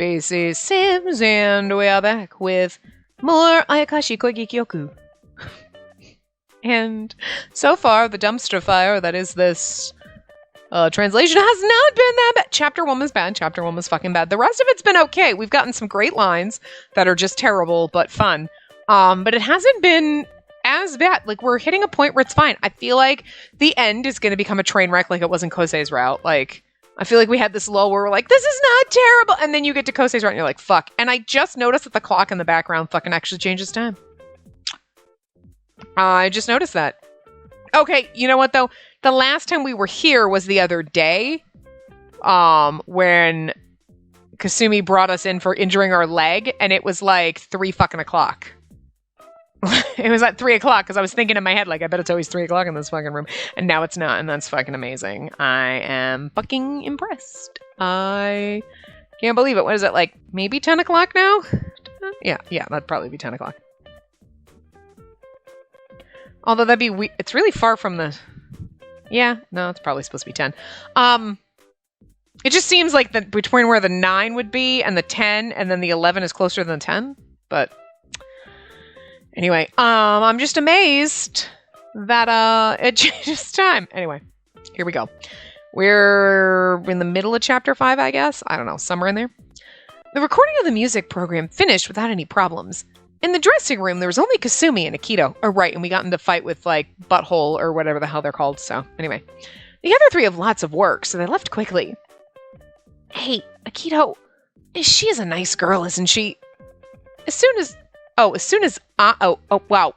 Spacey Sims, and we are back with more Ayakashi Koigikyoku. And so far, the dumpster fire that is this translation has not been that bad. Chapter 1 was bad. Chapter 1 was fucking bad. The rest of it's been okay. We've gotten some great lines that are just terrible, but fun. But it hasn't been as bad. Like, we're hitting a point where it's fine. I feel like the end is going to become a train wreck like it was in Kosei's route. Like, I feel like we had this lull where we're like, this is not terrible. And then you get to Kosei's route and you're like, fuck. And I just noticed that the clock in the background fucking actually changes time. I just noticed that. Okay, you know what though? The last time we were here was the other day, when Kasumi brought us in for injuring our leg, and it was like 3 fucking o'clock. It was at 3 o'clock because I was thinking in my head, like, I bet it's always 3 o'clock in this fucking room, and now it's not, and that's fucking amazing. I am fucking impressed. I can't believe it. What is it, like maybe 10 o'clock now? Yeah, that'd probably be 10 o'clock. Although that'd be it's really far from the... Yeah, no, it's probably supposed to be 10. It just seems like between where the 9 would be and the 10, and then the 11 is closer than the 10. But anyway, I'm just amazed that it changes time. Anyway, here we go. We're in the middle of chapter 5, I guess. I don't know, somewhere in there. The recording of the music program finished without any problems. In the dressing room, there was only Kasumi and Akito. Oh, right, and we got into fight with, like, Butthole or whatever the hell they're called, so anyway. The other 3 have lots of work, so they left quickly. Hey, Akito, she is a nice girl, isn't she? Wow,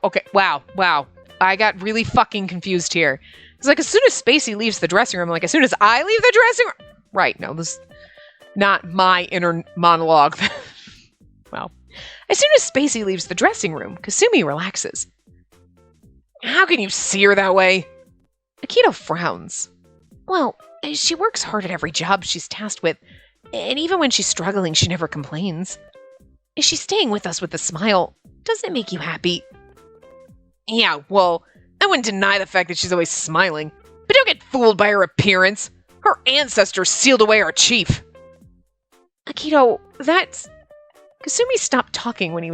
okay, wow. I got really fucking confused here. It's like, as soon as Spacey leaves the dressing room, like, as soon as I leave the dressing room... Right, no, this is not my inner monologue. Wow. As soon as Spacey leaves the dressing room, Kasumi relaxes. How can you see her that way? Akito frowns. Well, she works hard at every job she's tasked with, and even when she's struggling, she never complains. Is she staying with us with a smile? Does it make you happy? Yeah, well, I wouldn't deny the fact that she's always smiling, but don't get fooled by her appearance. Her ancestors sealed away our chief. Akito, that's... Kasumi stopped talking when he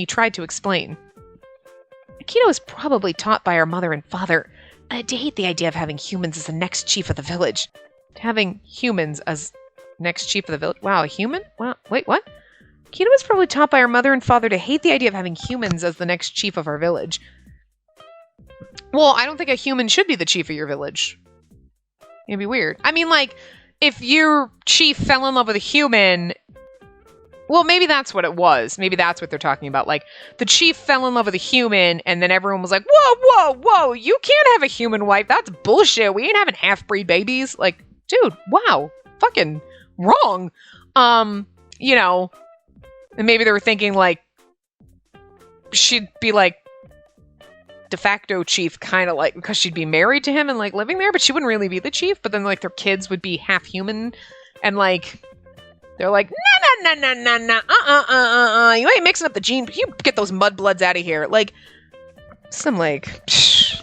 tried to explain. Akito was probably taught by her mother and father to hate the idea of having humans as the next chief of the village. Having humans as next chief of the village? Wow, a human? Wow, wait, what? Akito was probably taught by her mother and father to hate the idea of having humans as the next chief of our village. Well, I don't think a human should be the chief of your village. It'd be weird. I mean, like, if your chief fell in love with a human... Well, maybe that's what it was. Maybe that's what they're talking about. Like, the chief fell in love with a human, and then everyone was like, whoa, you can't have a human wife. That's bullshit. We ain't having half-breed babies. Like, dude, wow. Fucking wrong. You know, and maybe they were thinking, like, she'd be, like, de facto chief, kind of like, because she'd be married to him and, like, living there, but she wouldn't really be the chief, but then, like, their kids would be half-human, and, like... They're like, nah, you ain't mixing up the gene. You get those mudbloods out of here. Like, some like, just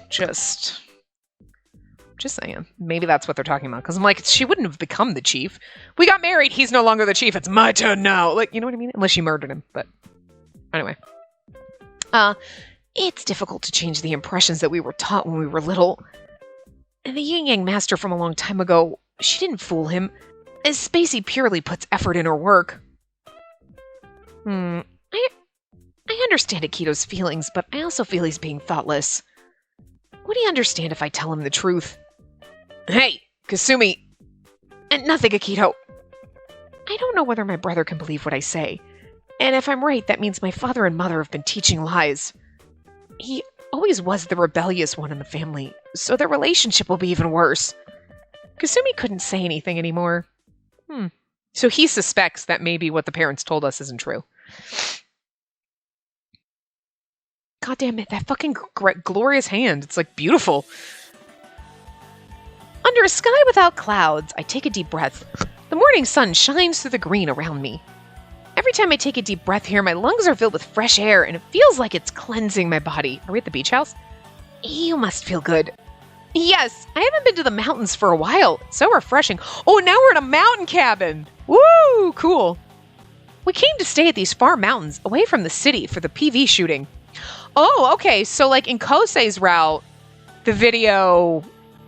saying. Maybe that's what they're talking about. Because I'm like, she wouldn't have become the chief. We got married. He's no longer the chief. It's my turn now. Like, you know what I mean? Unless she murdered him. But anyway. It's difficult to change the impressions that we were taught when we were little. And the yin-yang master from a long time ago, she didn't fool him. As Spacey purely puts effort in her work. I understand Akito's feelings, but I also feel he's being thoughtless. Would he understand if I tell him the truth? Hey, Kasumi! Nothing, Akito. I don't know whether my brother can believe what I say. And if I'm right, that means my father and mother have been teaching lies. He always was the rebellious one in the family, so their relationship will be even worse. Kasumi couldn't say anything anymore. So he suspects that maybe what the parents told us isn't true. God damn it, that fucking glorious hand. It's like beautiful. Under a sky without clouds, I take a deep breath. The morning sun shines through the green around me. Every time I take a deep breath here, my lungs are filled with fresh air, and it feels like it's cleansing my body. Are we at the beach house? You must feel good. Yes, I haven't been to the mountains for a while. It's so refreshing. Oh, now we're in a mountain cabin. Woo, cool. We came to stay at these far mountains, away from the city, for the PV shooting. Oh, okay, so like in Kosei's route, the video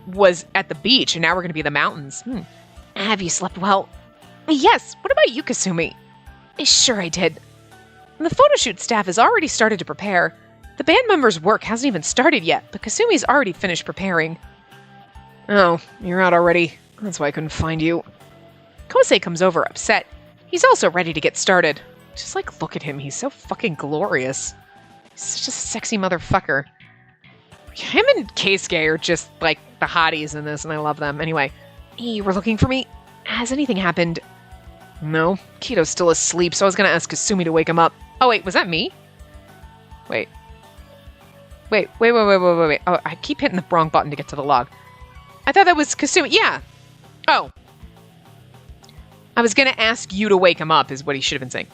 was at the beach, and now we're going to be the mountains. Have you slept well? Yes. What about you, Kasumi? Sure I did. And the photo shoot staff has already started to prepare. The band members' work hasn't even started yet, but Kasumi's already finished preparing. Oh, you're out already. That's why I couldn't find you. Kosei comes over upset. He's also ready to get started. Just like, look at him. He's so fucking glorious. He's such a sexy motherfucker. Him and Keisuke are just like the hotties in this, and I love them. Anyway, you were looking for me? Has anything happened? No. Kito's still asleep, so I was going to ask Kasumi to wake him up. Oh, wait, was that me? Wait. Wait. Oh, I keep hitting the wrong button to get to the log. I thought that was Kasumi. Yeah. Oh. I was going to ask you to wake him up, is what he should have been saying.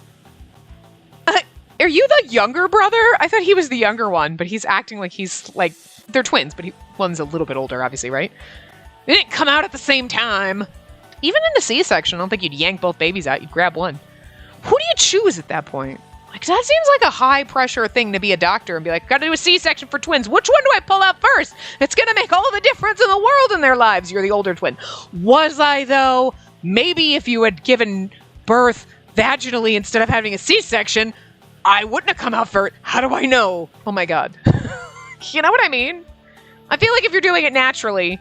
Are you the younger brother? I thought he was the younger one, but he's acting like he's like... They're twins, but one's a little bit older, obviously, right? They didn't come out at the same time. Even in a C-section, I don't think you'd yank both babies out. You'd grab one. Who do you choose at that point? Like, that seems like a high-pressure thing to be a doctor and be like, gotta do a C-section for twins. Which one do I pull out first? It's gonna make all the difference in the world in their lives. You're the older twin. Was I, though? Maybe if you had given birth vaginally instead of having a C-section, I wouldn't have come out first. How do I know? Oh, my God. You know what I mean? I feel like if you're doing it naturally,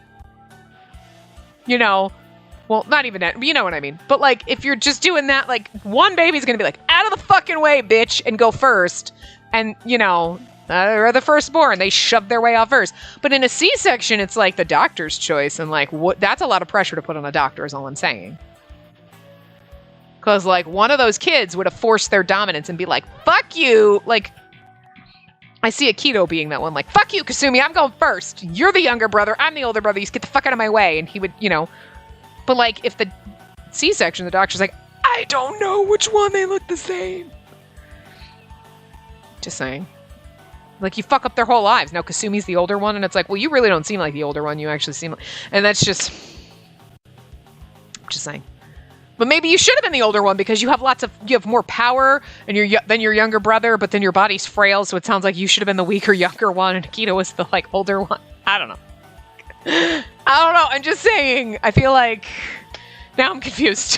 you know... Well, not even that. You know what I mean. But, like, if you're just doing that, like, one baby's going to be like, out of the fucking way, bitch, and go first. And, you know, they're the firstborn. They shove their way out first. But in a C-section, it's, like, the doctor's choice. And, like, that's a lot of pressure to put on a doctor is all I'm saying. Because, like, one of those kids would have forced their dominance and be like, fuck you. Like, I see Akito being that one. Like, fuck you, Kasumi. I'm going first. You're the younger brother. I'm the older brother. You get the fuck out of my way. And he would, you know... But, like, if the C-section, the doctor's like, I don't know which one, they look the same. Just saying. Like, you fuck up their whole lives. Now Kasumi's the older one, and it's like, well, you really don't seem like the older one. You actually seem like... And that's just... Just saying. But maybe you should have been the older one because you have you have more power than your younger brother, but then your body's frail, so it sounds like you should have been the weaker, younger one, and Akito was the, like, older one. I don't know. I don't know. I'm just saying. I feel like now I'm confused.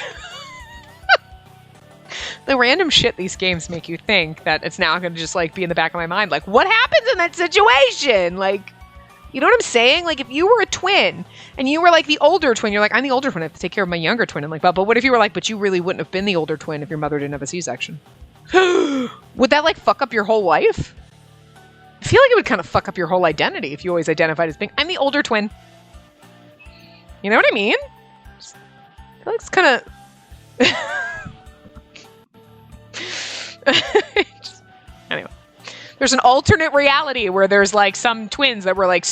The random shit these games make you think that it's now going to just like be in the back of my mind. Like, what happens in that situation? Like, you know what I'm saying? Like, if you were a twin and you were like the older twin, you're like, I'm the older twin. I have to take care of my younger twin. I'm like, but what if you were like, but you really wouldn't have been the older twin if your mother didn't have a C-section? Would that like fuck up your whole life? I feel like it would kind of fuck up your whole identity if you always identified as being, I'm the older twin. You know what I mean? I feel like it's kind of... Anyway. There's an alternate reality where there's like some twins that were like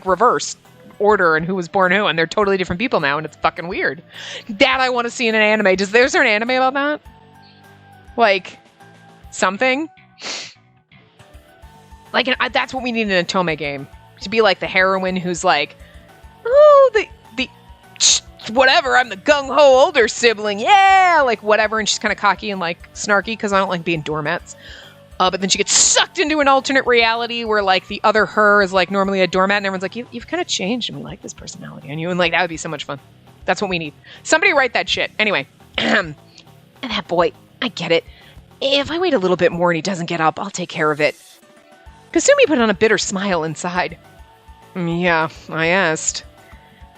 reversed order and who was born who, and they're totally different people now, and it's fucking weird. That I want to see in an anime. Is there an anime about that? Like, something? Like, that's what we need in a Tome game. To be like the heroine who's like, oh, the whatever, I'm the gung-ho older sibling, yeah, like whatever, and she's kind of cocky and like snarky because I don't like being doormats. But then she gets sucked into an alternate reality where like the other her is like normally a doormat, and everyone's like, you've kind of changed, and we like this personality on you, and like that would be so much fun. That's what we need. Somebody write that shit. Anyway, and that boy, I get it. If I wait a little bit more and he doesn't get up, I'll take care of it. Kasumi put on a bitter smile inside. Yeah, I asked.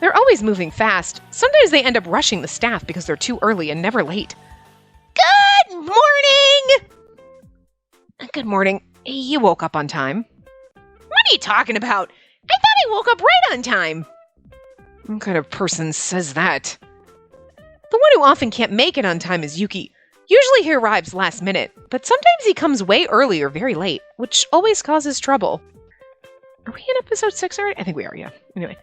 They're always moving fast. Sometimes they end up rushing the staff because they're too early and never late. Good morning! Good morning. You woke up on time. What are you talking about? I thought I woke up right on time. What kind of person says that? The one who often can't make it on time is Yuki. Usually he arrives last minute, but sometimes he comes way early or very late, which always causes trouble. Are we in episode 6 already? I think we are, yeah. Anyway.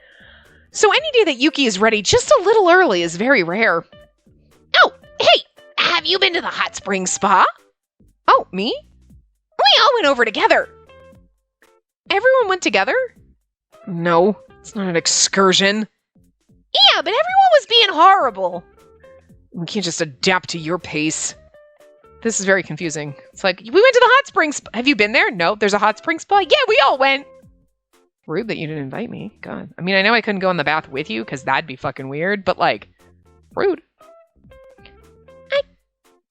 So any day that Yuki is ready just a little early is very rare. Oh, hey! Have you been to the hot spring spa? Oh, me? We all went over together. Everyone went together? No, it's not an excursion. Yeah, but everyone was being horrible. We can't just adapt to your pace. This is very confusing. It's like, we went to the hot springs. Have you been there? No, there's a hot spring spa. Yeah, we all went. Rude that you didn't invite me. God. I mean, I know I couldn't go in the bath with you because that'd be fucking weird, but like, rude.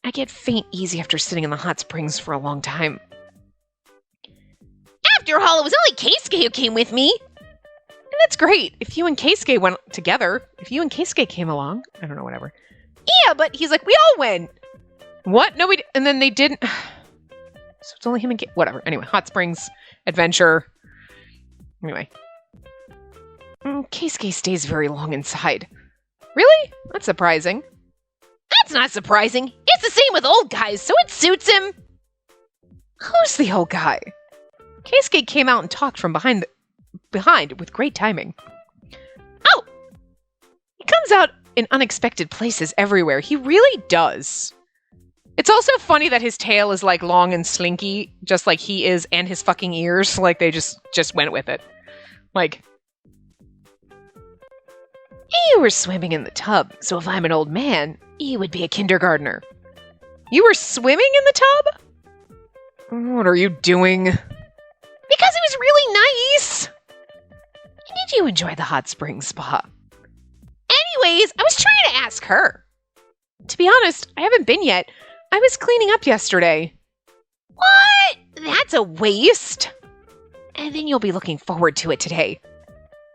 I get faint easy after sitting in the hot springs for a long time. After all, it was only Keisuke who came with me. And that's great. If you and Keisuke went together, if you and Keisuke came along, I don't know, whatever. Yeah, but he's like, we all went. What? No, we and then they didn't. So it's only him and whatever. Anyway, hot springs, adventure. Anyway. Keisuke stays very long inside. Really? That's surprising. That's not surprising. It's the same with old guys, so it suits him. Who's the old guy? Keisuke came out and talked from behind with great timing. Oh! He comes out in unexpected places everywhere. He really does. It's also funny that his tail is like long and slinky, just like he is, and his fucking ears. Like they just went with it. Like, you were swimming in the tub, so if I'm an old man, you would be a kindergartner. You were swimming in the tub? What are you doing? Because it was really nice. Did you enjoy the hot spring spa? Anyways, I was trying to ask her. To be honest, I haven't been yet. I was cleaning up yesterday. What? That's a waste. And then you'll be looking forward to it today.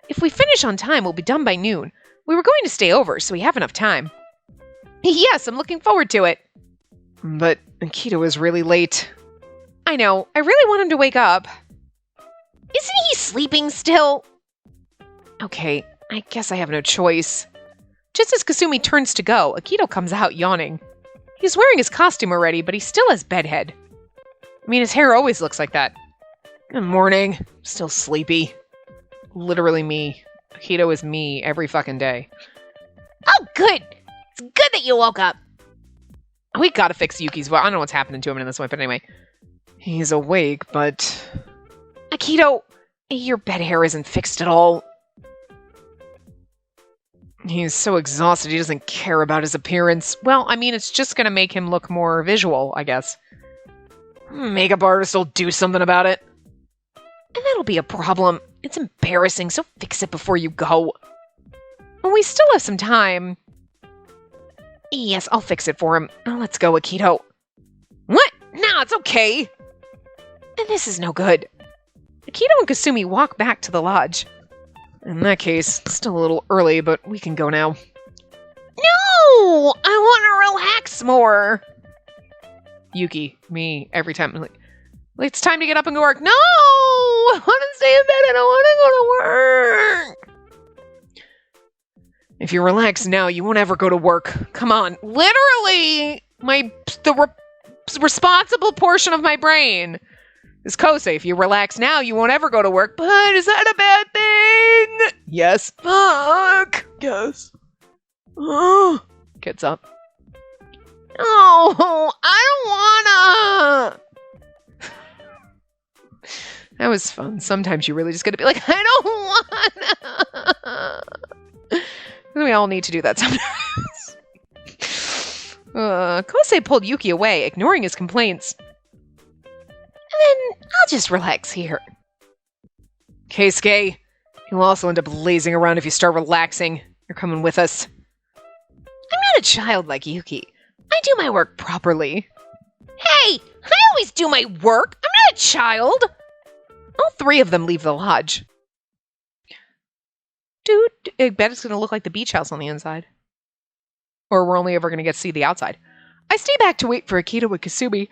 If we finish on time, we'll be done by noon. We were going to stay over, so we have enough time. Yes, I'm looking forward to it. But Akito is really late. I know. I really want him to wake up. Isn't he sleeping still? Okay, I guess I have no choice. Just as Kasumi turns to go, Akito comes out yawning. He's wearing his costume already, but he still has bedhead. I mean, his hair always looks like that. Good morning. Still sleepy. Literally me. Akito is me every fucking day. Oh, good! It's good that you woke up. We gotta fix Yuki's voice. I don't know what's happening to him in this one, but anyway. He's awake, but... Akito, your bed hair isn't fixed at all. He's so exhausted he doesn't care about his appearance. Well, I mean, it's just gonna make him look more visual, I guess. Makeup artist will do something about it. And that'll be a problem. It's embarrassing, so fix it before you go. Well, we still have some time. Yes, I'll fix it for him. Now let's go, Akito. What? No, it's okay. And this is no good. Akito and Kasumi walk back to the lodge. In that case, it's still a little early, but we can go now. No! I want to relax more. Yuki, me, every time. Like, it's time to get up and go to work. No! I want to stay in bed. I don't want to go to work. If you relax now, you won't ever go to work. Come on. Literally, the responsible portion of my brain is Kosei. If you relax now, you won't ever go to work. But is that a bad thing? Yes. Fuck. Yes. Gets up. Oh, I don't wanna. That was fun. Sometimes you really just gotta be like, I don't wanna. We all need to do that sometimes. Kosei pulled Yuki away, ignoring his complaints. And then I'll just relax here. Keisuke, you'll also end up lazing around if you start relaxing. You're coming with us. I'm not a child like Yuki. I do my work properly. Hey, I always do my work. I'm not a child. All three of them leave the lodge. Dude, I bet it's going to look like the beach house on the inside. Or we're only ever going to get to see the outside. I stay back to wait for Akito and Kasumi.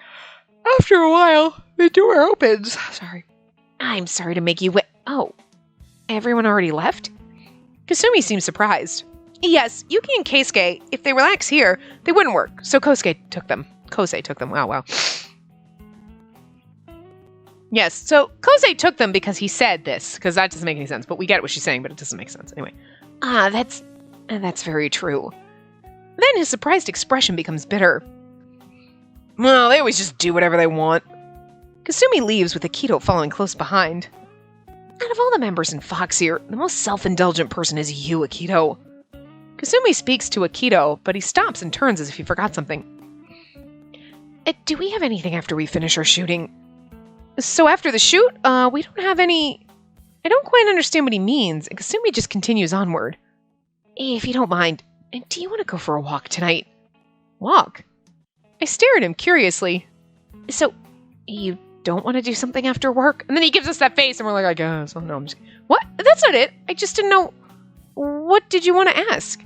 After a while, the door opens. Sorry. I'm sorry to make you wait. Oh, everyone already left? Kasumi seems surprised. Yes, Yuki and Keisuke, if they relax here, they wouldn't work. So Kosei took them. Wow. Yes, so Kosei took them because he said this, because that doesn't make any sense. But we get what she's saying, but it doesn't make sense. Anyway. That's very true. Then his surprised expression becomes bitter. Well, they always just do whatever they want. Kasumi leaves with Akito following close behind. Out of all the members in Fox here, the most self-indulgent person is you, Akito. Kasumi speaks to Akito, but he stops and turns as if he forgot something. Do we have anything after we finish our shooting? So after the shoot, we don't have any... I don't quite understand what he means, and Kasumi just continues onward. If you don't mind, do you want to go for a walk tonight? Walk? I stare at him curiously. So, you don't want to do something after work? And then he gives us that face, and we're like, I guess. Oh, no, I'm just... What? That's not it. I just didn't know... What did you want to ask?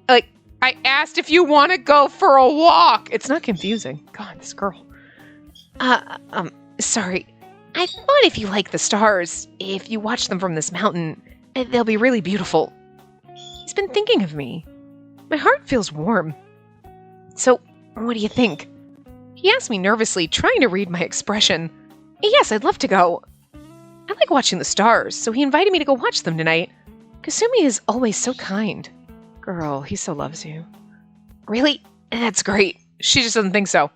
Like, I asked if you want to go for a walk. It's not confusing. God, this girl. Sorry. I thought if you like the stars, if you watch them from this mountain, they'll be really beautiful. He's been thinking of me. My heart feels warm. So, what do you think? He asked me nervously, trying to read my expression. Yes, I'd love to go. I like watching the stars, so he invited me to go watch them tonight. Kasumi is always so kind. Girl, he so loves you. Really? That's great. She just doesn't think so.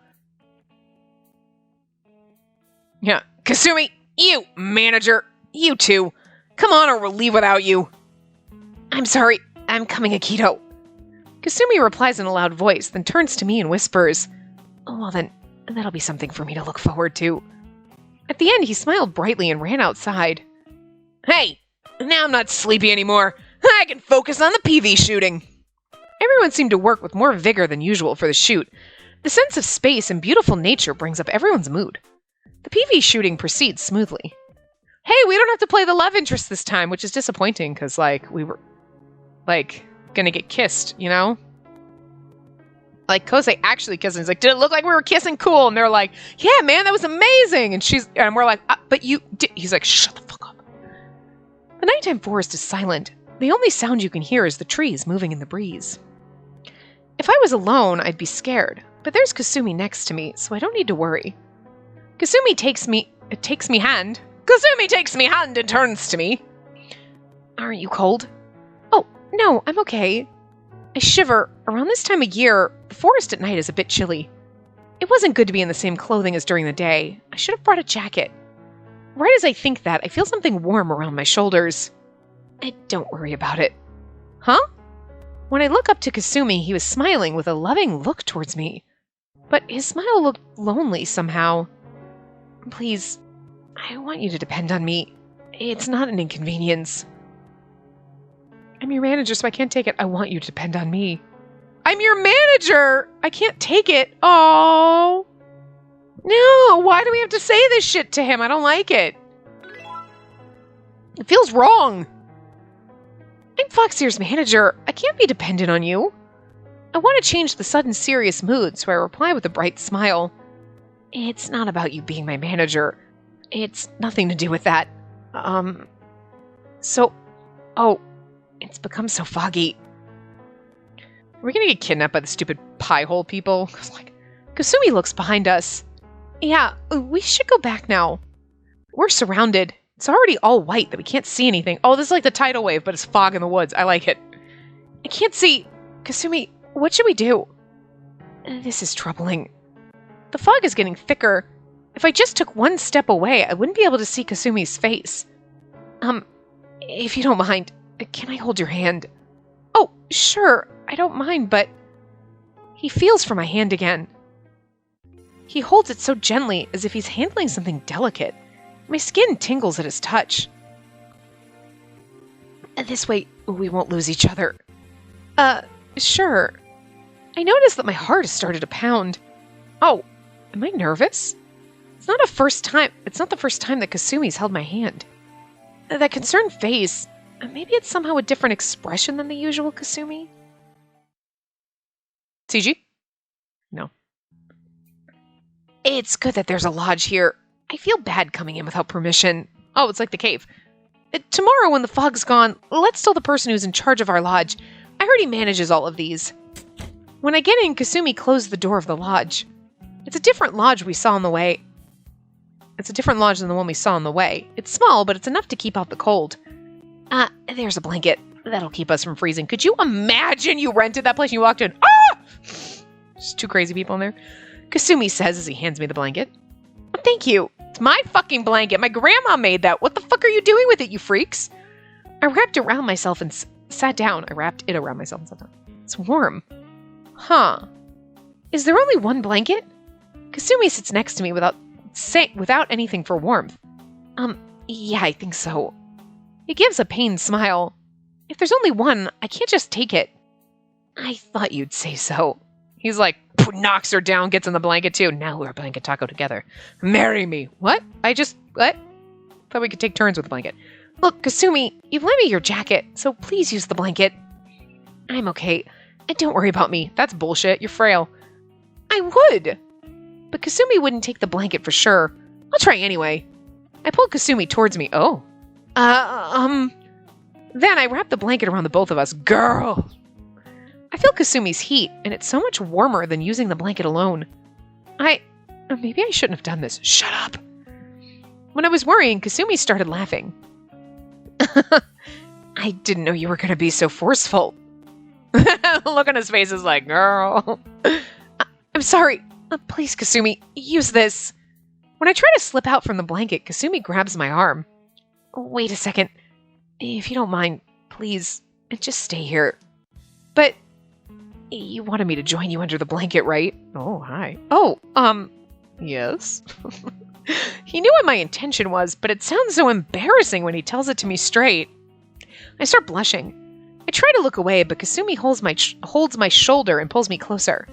Yeah. Kasumi, you, manager, you too. Come on or we'll leave without you. I'm sorry, I'm coming, Akito. Kasumi replies in a loud voice, then turns to me and whispers, oh, well then, that'll be something for me to look forward to. At the end, he smiled brightly and ran outside. Hey, now I'm not sleepy anymore. I can focus on the PV shooting. Everyone seemed to work with more vigor than usual for the shoot. The sense of space and beautiful nature brings up everyone's mood. The PV shooting proceeds smoothly. Hey, we don't have to play the love interest this time, which is disappointing because, like, we were, like, gonna get kissed, you know? Like, Kosei actually kissed him. He's like, did it look like we were kissing? Cool. And they're like, yeah, man, that was amazing. And we're like, but you did. He's like, shut the fuck up. The nighttime forest is silent. The only sound you can hear is the trees moving in the breeze. If I was alone, I'd be scared. But there's Kasumi next to me, so I don't need to worry. Kasumi takes me hand. Kasumi takes me hand and turns to me. Aren't you cold? Oh, no, I'm okay. I shiver. Around this time of year, the forest at night is a bit chilly. It wasn't good to be in the same clothing as during the day. I should have brought a jacket. Right as I think that, I feel something warm around my shoulders. Don't worry about it. Huh? When I look up to Kasumi, he was smiling with a loving look towards me. But his smile looked lonely somehow. Please, I want you to depend on me. It's not an inconvenience. I'm your manager, so I can't take it. I want you to depend on me. I'm your manager! I can't take it. Oh. No, why do we have to say this shit to him? I don't like it. It feels wrong. I'm Foxear's manager. I can't be dependent on you. I want to change the sudden serious mood, so I reply with a bright smile. It's not about you being my manager. It's nothing to do with that. It's become so foggy. Are we gonna get kidnapped by the stupid pie hole people? Like, Kasumi looks behind us. Yeah, we should go back now. We're surrounded. It's already all white that we can't see anything. Oh, this is like the tidal wave, but it's fog in the woods. I like it. I can't see. Kasumi, what should we do? This is troubling. The fog is getting thicker. If I just took one step away, I wouldn't be able to see Kasumi's face. If you don't mind, can I hold your hand? Oh, sure, I don't mind, but... He feels for my hand again. He holds it so gently, as if he's handling something delicate. My skin tingles at his touch. This way, we won't lose each other. Sure. I notice that my heart has started to pound. Oh, am I nervous? It's not the first time that Kasumi's held my hand. That concerned face, maybe it's somehow a different expression than the usual Kasumi? CG? No. It's good that there's a lodge here. I feel bad coming in without permission. Oh, it's like the cave. Tomorrow when the fog's gone, let's tell the person who's in charge of our lodge. I heard he manages all of these. When I get in, Kasumi closed the door of the lodge. It's a different lodge we saw on the way. It's a different lodge than the one we saw on the way. It's small, but it's enough to keep out the cold. There's a blanket. That'll keep us from freezing. Could you imagine you rented that place and you walked in? Ah! There's two crazy people in there. Kasumi says as he hands me the blanket. Oh, thank you. It's my fucking blanket. My grandma made that. What the fuck are you doing with it, you freaks? I wrapped it around myself and sat down. It's warm. Huh. Is there only one blanket? Kasumi sits next to me without anything for warmth. Yeah, I think so. He gives a pained smile. If there's only one, I can't just take it. I thought you'd say so. He's like, knocks her down, gets in the blanket too. Now we're blanket taco together. Marry me. What? What? Thought we could take turns with the blanket. Look, Kasumi, you've lent me your jacket, so please use the blanket. I'm okay. And don't worry about me. That's bullshit. You're frail. I would. But Kasumi wouldn't take the blanket for sure. I'll try anyway. I pulled Kasumi towards me. Oh. Then I wrapped the blanket around the both of us. Girl! I feel Kasumi's heat, and it's so much warmer than using the blanket alone. Maybe I shouldn't have done this. Shut up! When I was worrying, Kasumi started laughing. I didn't know you were going to be so forceful. Look on his face is like, girl. I'm sorry. Please, Kasumi, use this. When I try to slip out from the blanket, Kasumi grabs my arm. Wait a second. If you don't mind, please, just stay here. But you wanted me to join you under the blanket, right? Oh, hi. Oh, yes. He knew what my intention was, but it sounds so embarrassing when he tells it to me straight. I start blushing. I try to look away, but Kasumi holds my shoulder and pulls me closer.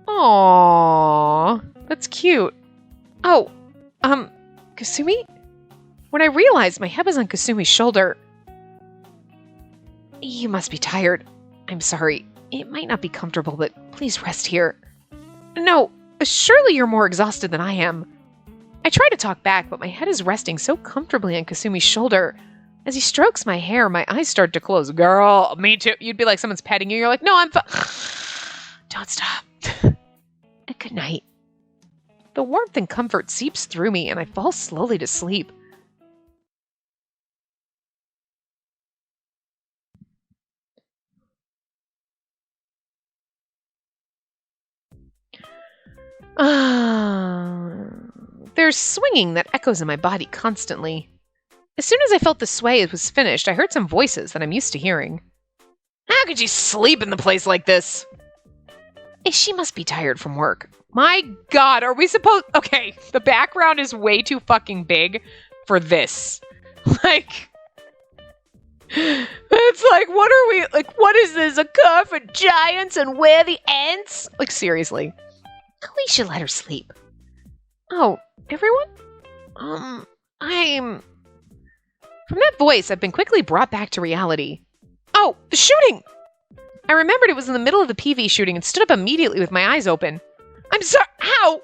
Aww, that's cute. Oh, Kasumi? When I realized my head was on Kasumi's shoulder... You must be tired. I'm sorry. It might not be comfortable, but please rest here. No, surely you're more exhausted than I am. I try to talk back, but my head is resting so comfortably on Kasumi's shoulder. As he strokes my hair, my eyes start to close. Girl, me too. You'd be like someone's petting you. You're like, no, I'm fine. Don't stop. Good night. The warmth and comfort seeps through me, and I fall slowly to sleep. There's swinging that echoes in my body constantly. As soon as I felt the sway was finished, I heard some voices that I'm used to hearing. How could you sleep in the place like this? She must be tired from work. My God, are we supposed... Okay, the background is way too fucking big for this. Like... It's like, what are we... Like, what is this? A car for giants and where the ants? Like, seriously. We should let her sleep. Oh, everyone? From that voice, I've been quickly brought back to reality. Oh, the shooting! I remembered it was in the middle of the PV shooting and stood up immediately with my eyes open. I'm sorry. Ow!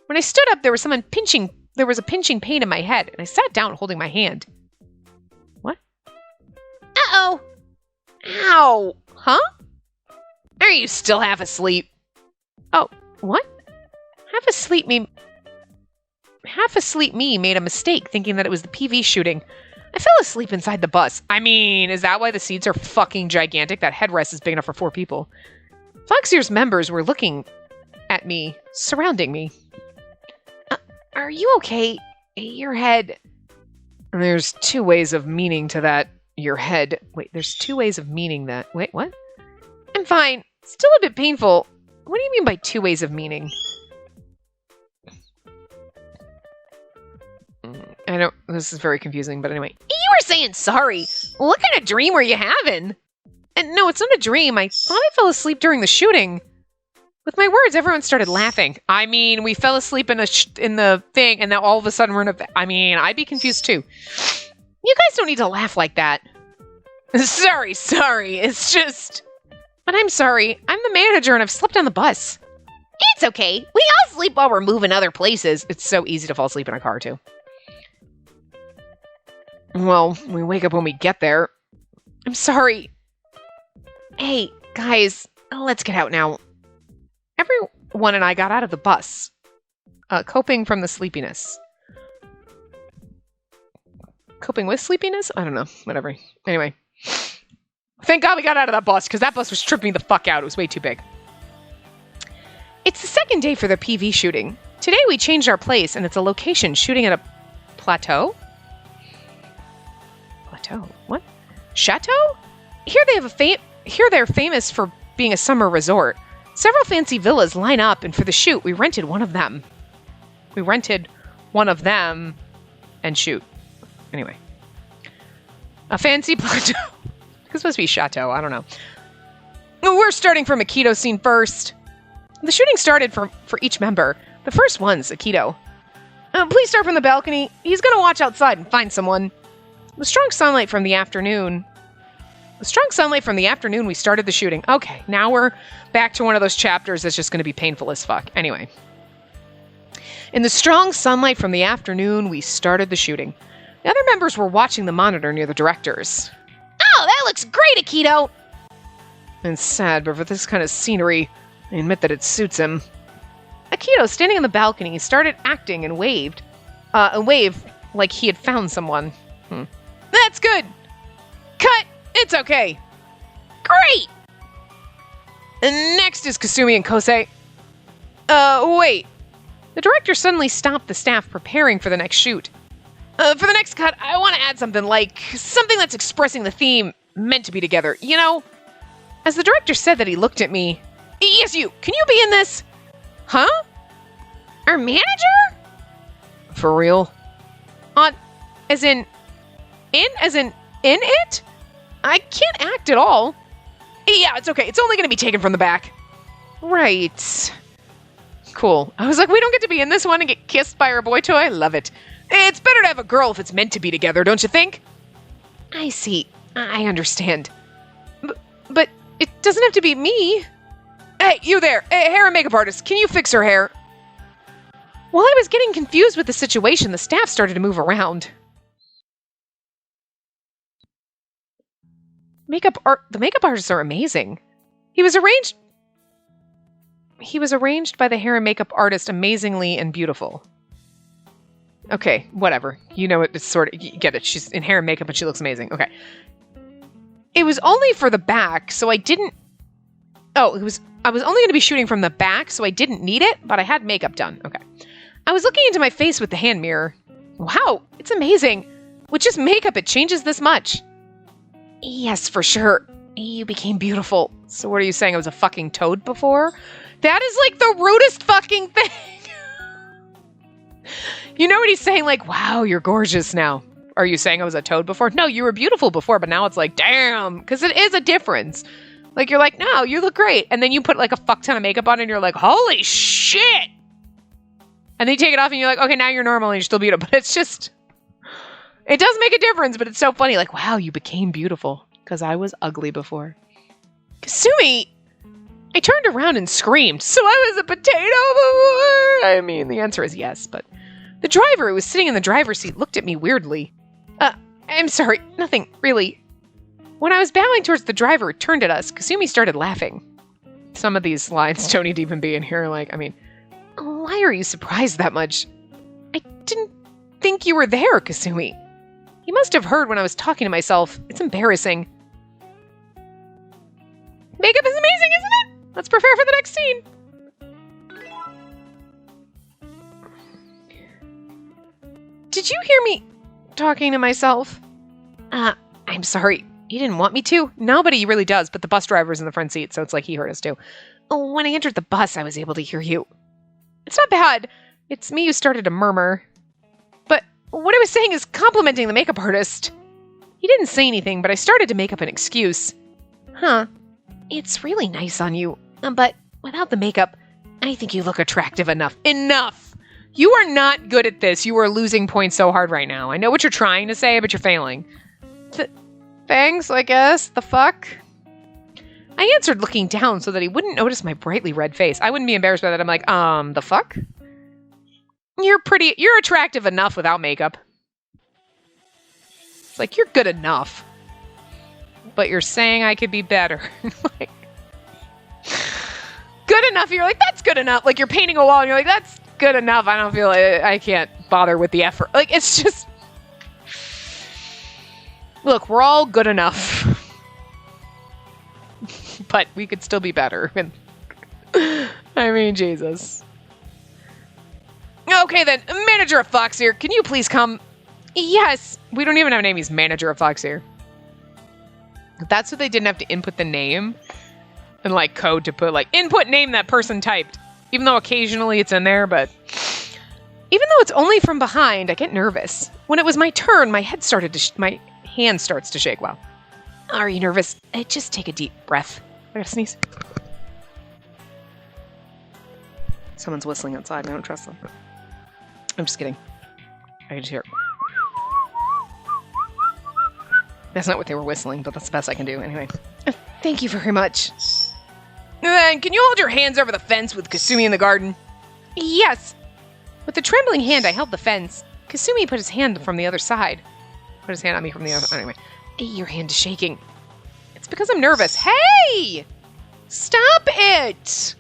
When I stood up, there was a pinching pain in my head, and I sat down holding my hand. What? Uh-oh! Ow! Huh? Are you still half asleep? Oh, what? Half asleep me made a mistake thinking that it was the PV shooting. I fell asleep inside the bus. I mean, is that why the seats are fucking gigantic? That headrest is big enough for 4 people. Foxeer's members were looking at me, surrounding me. Are you okay? Your head... There's 2 ways of meaning to that. Your head. Wait, there's 2 ways of meaning that. Wait, what? I'm fine. Still a bit painful. What do you mean by 2 ways of meaning? I know, this is very confusing, but anyway. You were saying sorry. What kind of dream were you having? And no, it's not a dream. I thought I fell asleep during the shooting. With my words, everyone started laughing. I mean, we fell asleep in the thing, and now all of a sudden we're in a... I mean, I'd be confused too. You guys don't need to laugh like that. Sorry. It's just... But I'm sorry. I'm the manager, and I've slept on the bus. It's okay. We all sleep while we're moving other places. It's so easy to fall asleep in a car, too. Well, we wake up when we get there. I'm sorry. Hey, guys, let's get out now. Everyone and I got out of the bus, coping from the sleepiness. Coping with sleepiness? I don't know. Whatever. Anyway. Thank God we got out of that bus, because that bus was tripping me the fuck out. It was way too big. It's the second day for the PV shooting. Today we changed our place, and it's a location shooting at a plateau? Plateau? What? Chateau? Here they're famous for being a summer resort. Several fancy villas line up, and for the shoot, we rented one of them. And shoot. Anyway. A fancy plateau. It's supposed to be chateau, I don't know. We're starting from Akito's scene first. The shooting started for each member. The first one's Akito. Please start from the balcony. He's gonna watch outside and find someone. The strong sunlight from the afternoon, we started the shooting. Okay, now we're back to one of those chapters that's just gonna be painful as fuck. Anyway. In the strong sunlight from the afternoon, we started the shooting. The other members were watching the monitor near the directors. Oh, that looks great, Akito! And sad, but for this kind of scenery, I admit that it suits him. Akito, standing on the balcony, started acting and waved. Like he had found someone. That's good! Cut! It's okay! Great! And next is Kasumi and Kosei. Wait. The director suddenly stopped the staff preparing for the next shoot. For the next cut, I want to add something that's expressing the theme, meant to be together, you know? As the director said that, he looked at me. Yes, you! Can you be in this? Huh? Our manager? For real? As in it? I can't act at all. Yeah, it's okay. It's only going to be taken from the back. Right. Cool. I was like, we don't get to be in this one and get kissed by our boy toy? I love it. It's better to have a girl if it's meant to be together, don't you think? I see. I understand. But it doesn't have to be me. Hey, you there. Hey, hair and makeup artist. Can you fix her hair? While I was getting confused with the situation, the staff started to move around. The makeup artists are amazing. He was arranged by the hair and makeup artist amazingly and beautiful. Okay, whatever. You know it, it's sort of, you get it. She's in hair and makeup and she looks amazing. Okay. It was only for the back, so I didn't... I was only going to be shooting from the back, so I didn't need it, but I had makeup done. Okay. I was looking into my face with the hand mirror. Wow, it's amazing. With just makeup, it changes this much. Yes, for sure. You became beautiful. So what are you saying? I was a fucking toad before? That is like the rudest fucking thing. You know what he's saying? Like, wow, you're gorgeous now. Are you saying I was a toad before? No, you were beautiful before, but now it's like, damn. Because it is a difference. Like, you're like, no, you look great. And then you put like a fuck ton of makeup on and you're like, holy shit. And then you take it off and you're like, okay, now you're normal and you're still beautiful. But it's just, it does make a difference, but it's so funny. Like, wow, you became beautiful. Because I was ugly before. Kasumi! I turned around and screamed. So I was a potato before? I mean, the answer is yes, but the driver who was sitting in the driver's seat looked at me weirdly. I'm sorry, nothing, really. When I was bowing towards the driver who turned at us, Kasumi started laughing. Some of these lines don't need to even be in here, like, I mean, why are you surprised that much? I didn't think you were there, Kasumi. You must have heard when I was talking to myself. It's embarrassing. Makeup is amazing, isn't it? Let's prepare for the next scene. Did you hear me talking to myself? I'm sorry. You didn't want me to? Nobody really does, but the bus driver's in the front seat, so it's like he heard us too. Oh, when I entered the bus, I was able to hear you. It's not bad. It's me who started to murmur. But what I was saying is complimenting the makeup artist. He didn't say anything, but I started to make up an excuse. Huh. It's really nice on you, but without the makeup, I think you look attractive enough. Enough! You are not good at this. You are losing points so hard right now. I know what you're trying to say, but you're failing. Thanks, I guess. The fuck? I answered looking down so that he wouldn't notice my brightly red face. I wouldn't be embarrassed by that. I'm like, the fuck? You're attractive enough without makeup. It's like, you're good enough. But you're saying I could be better. Like, good enough. You're like, that's good enough. Like, you're painting a wall and you're like, that's good enough. I don't feel like I can't bother with the effort. Like, it's just... Look, we're all good enough. But we could still be better. I mean, Jesus. Okay, then. Manager of Fox here. Can you please come? Yes. We don't even have a name. He's manager of Fox here. That's what they didn't have to input the name. and like code to put like input name that person typed. Even though occasionally it's in there, but even though it's only from behind, I get nervous. When it was my turn, my hand starts to shake. Wow. Are you nervous? Just take a deep breath. I gotta sneeze. Someone's whistling outside and I don't trust them. I'm just kidding. I can just hear it. That's not what they were whistling, but that's the best I can do. Anyway. Thank you very much. Then, can you hold your hands over the fence with Kasumi in the garden? Yes. With a trembling hand, I held the fence. Kasumi put his hand from the other side. Put his hand on me from the other... Anyway. Your hand is shaking. It's because I'm nervous. Hey! Stop it!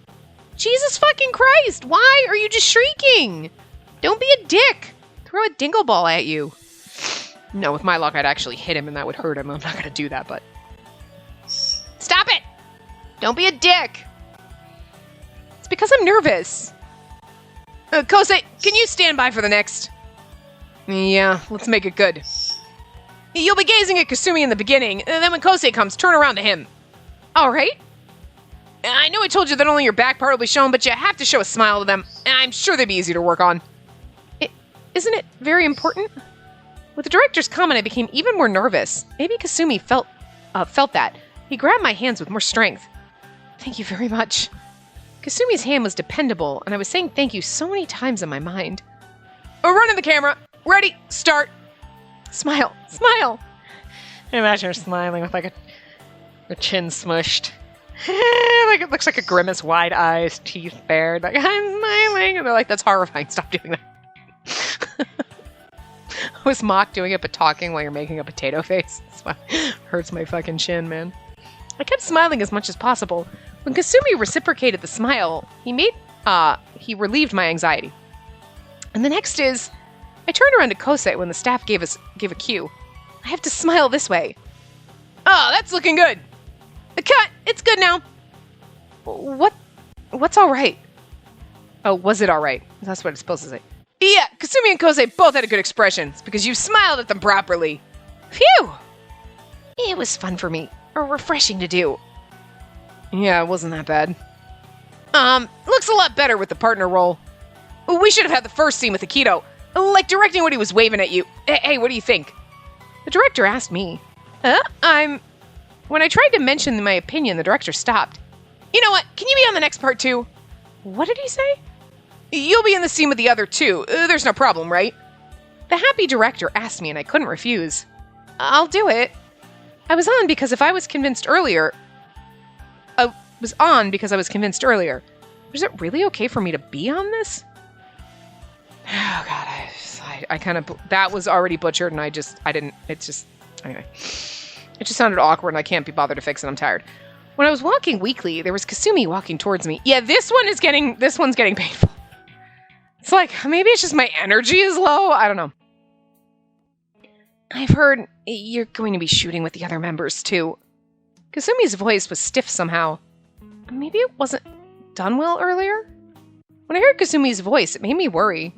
Jesus fucking Christ! Why are you just shrieking? Don't be a dick. Throw a dingle ball at you. No, with my luck, I'd actually hit him and that would hurt him. I'm not gonna do that, but... Stop it! Don't be a dick! It's because I'm nervous. Kosei, can you stand by for the next? Yeah, let's make it good. You'll be gazing at Kasumi in the beginning, and then when Kosei comes, turn around to him. Alright. I know I told you that only your back part will be shown, but you have to show a smile to them. I'm sure they'd be easy to work on. Isn't it very important? With the director's comment, I became even more nervous. Maybe Kasumi felt that. He grabbed my hands with more strength. Thank you very much. Kasumi's hand was dependable, and I was saying thank you so many times in my mind. Run to the camera. Ready, start. Smile, smile. Imagine her smiling with like her chin smushed. Like it looks like a grimace, wide eyes, teeth bared. Like, I'm smiling. And they're like, that's horrifying. Stop doing that. I was mocked doing it, but talking while you're making a potato face. Hurts my fucking chin, man. I kept smiling as much as possible. When Kasumi reciprocated the smile, he relieved my anxiety. And the next is, I turned around to Kosei when the staff gave a cue. I have to smile this way. Oh, that's looking good. Cut! It's good now. What's all right? Oh, was it all right? That's what it's supposed to say. Yeah, Kasumi and Kosei both had a good expression. It's because you smiled at them properly. Phew! It was fun for me. Or refreshing to do. Yeah, it wasn't that bad. Looks a lot better with the partner role. We should have had the first scene with Akito. Like directing what he was waving at you. Hey, what do you think? The director asked me. When I tried to mention my opinion, the director stopped. You know what? Can you be on the next part too? What did he say? You'll be in the scene with the other two. There's no problem, right? The happy director asked me and I couldn't refuse. I'll do it. I was on because I was convinced earlier. Was it really okay for me to be on this? Oh god, I kind of, that was already butchered and anyway. It just sounded awkward and I can't be bothered to fix it, I'm tired. When I was walking weakly, there was Kasumi walking towards me. Yeah, this one's getting painful. It's like, maybe it's just my energy is low, I don't know. I've heard you're going to be shooting with the other members too. Kasumi's voice was stiff somehow. Maybe it wasn't done well earlier? When I heard Kasumi's voice, it made me worry.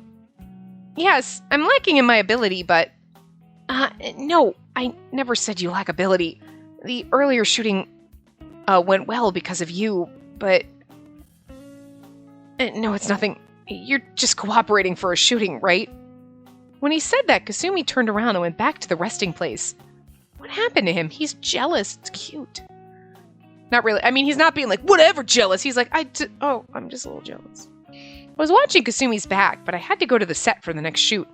Yes, I'm lacking in my ability, but... no, I never said you lack ability. The earlier shooting went well because of you, but... no, it's nothing. You're just cooperating for a shooting, right? When he said that, Kasumi turned around and went back to the resting place. What happened to him? He's jealous. It's cute. Not really. I mean, he's not being like, whatever, jealous. He's like, I'm just a little jealous. I was watching Kasumi's back, but I had to go to the set for the next shoot.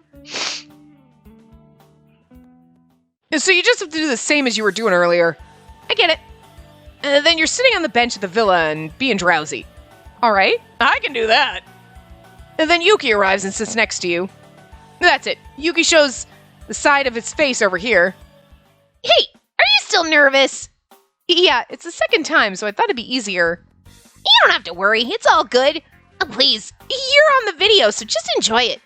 So you just have to do the same as you were doing earlier. I get it. Then you're sitting on the bench at the villa and being drowsy. All right, I can do that. And then Yuki arrives and sits next to you. That's it. Yuki shows the side of his face over here. Hey, are you still nervous? Yeah, it's the second time, so I thought it'd be easier. You don't have to worry. It's all good. Please, you're on the video, so just enjoy it.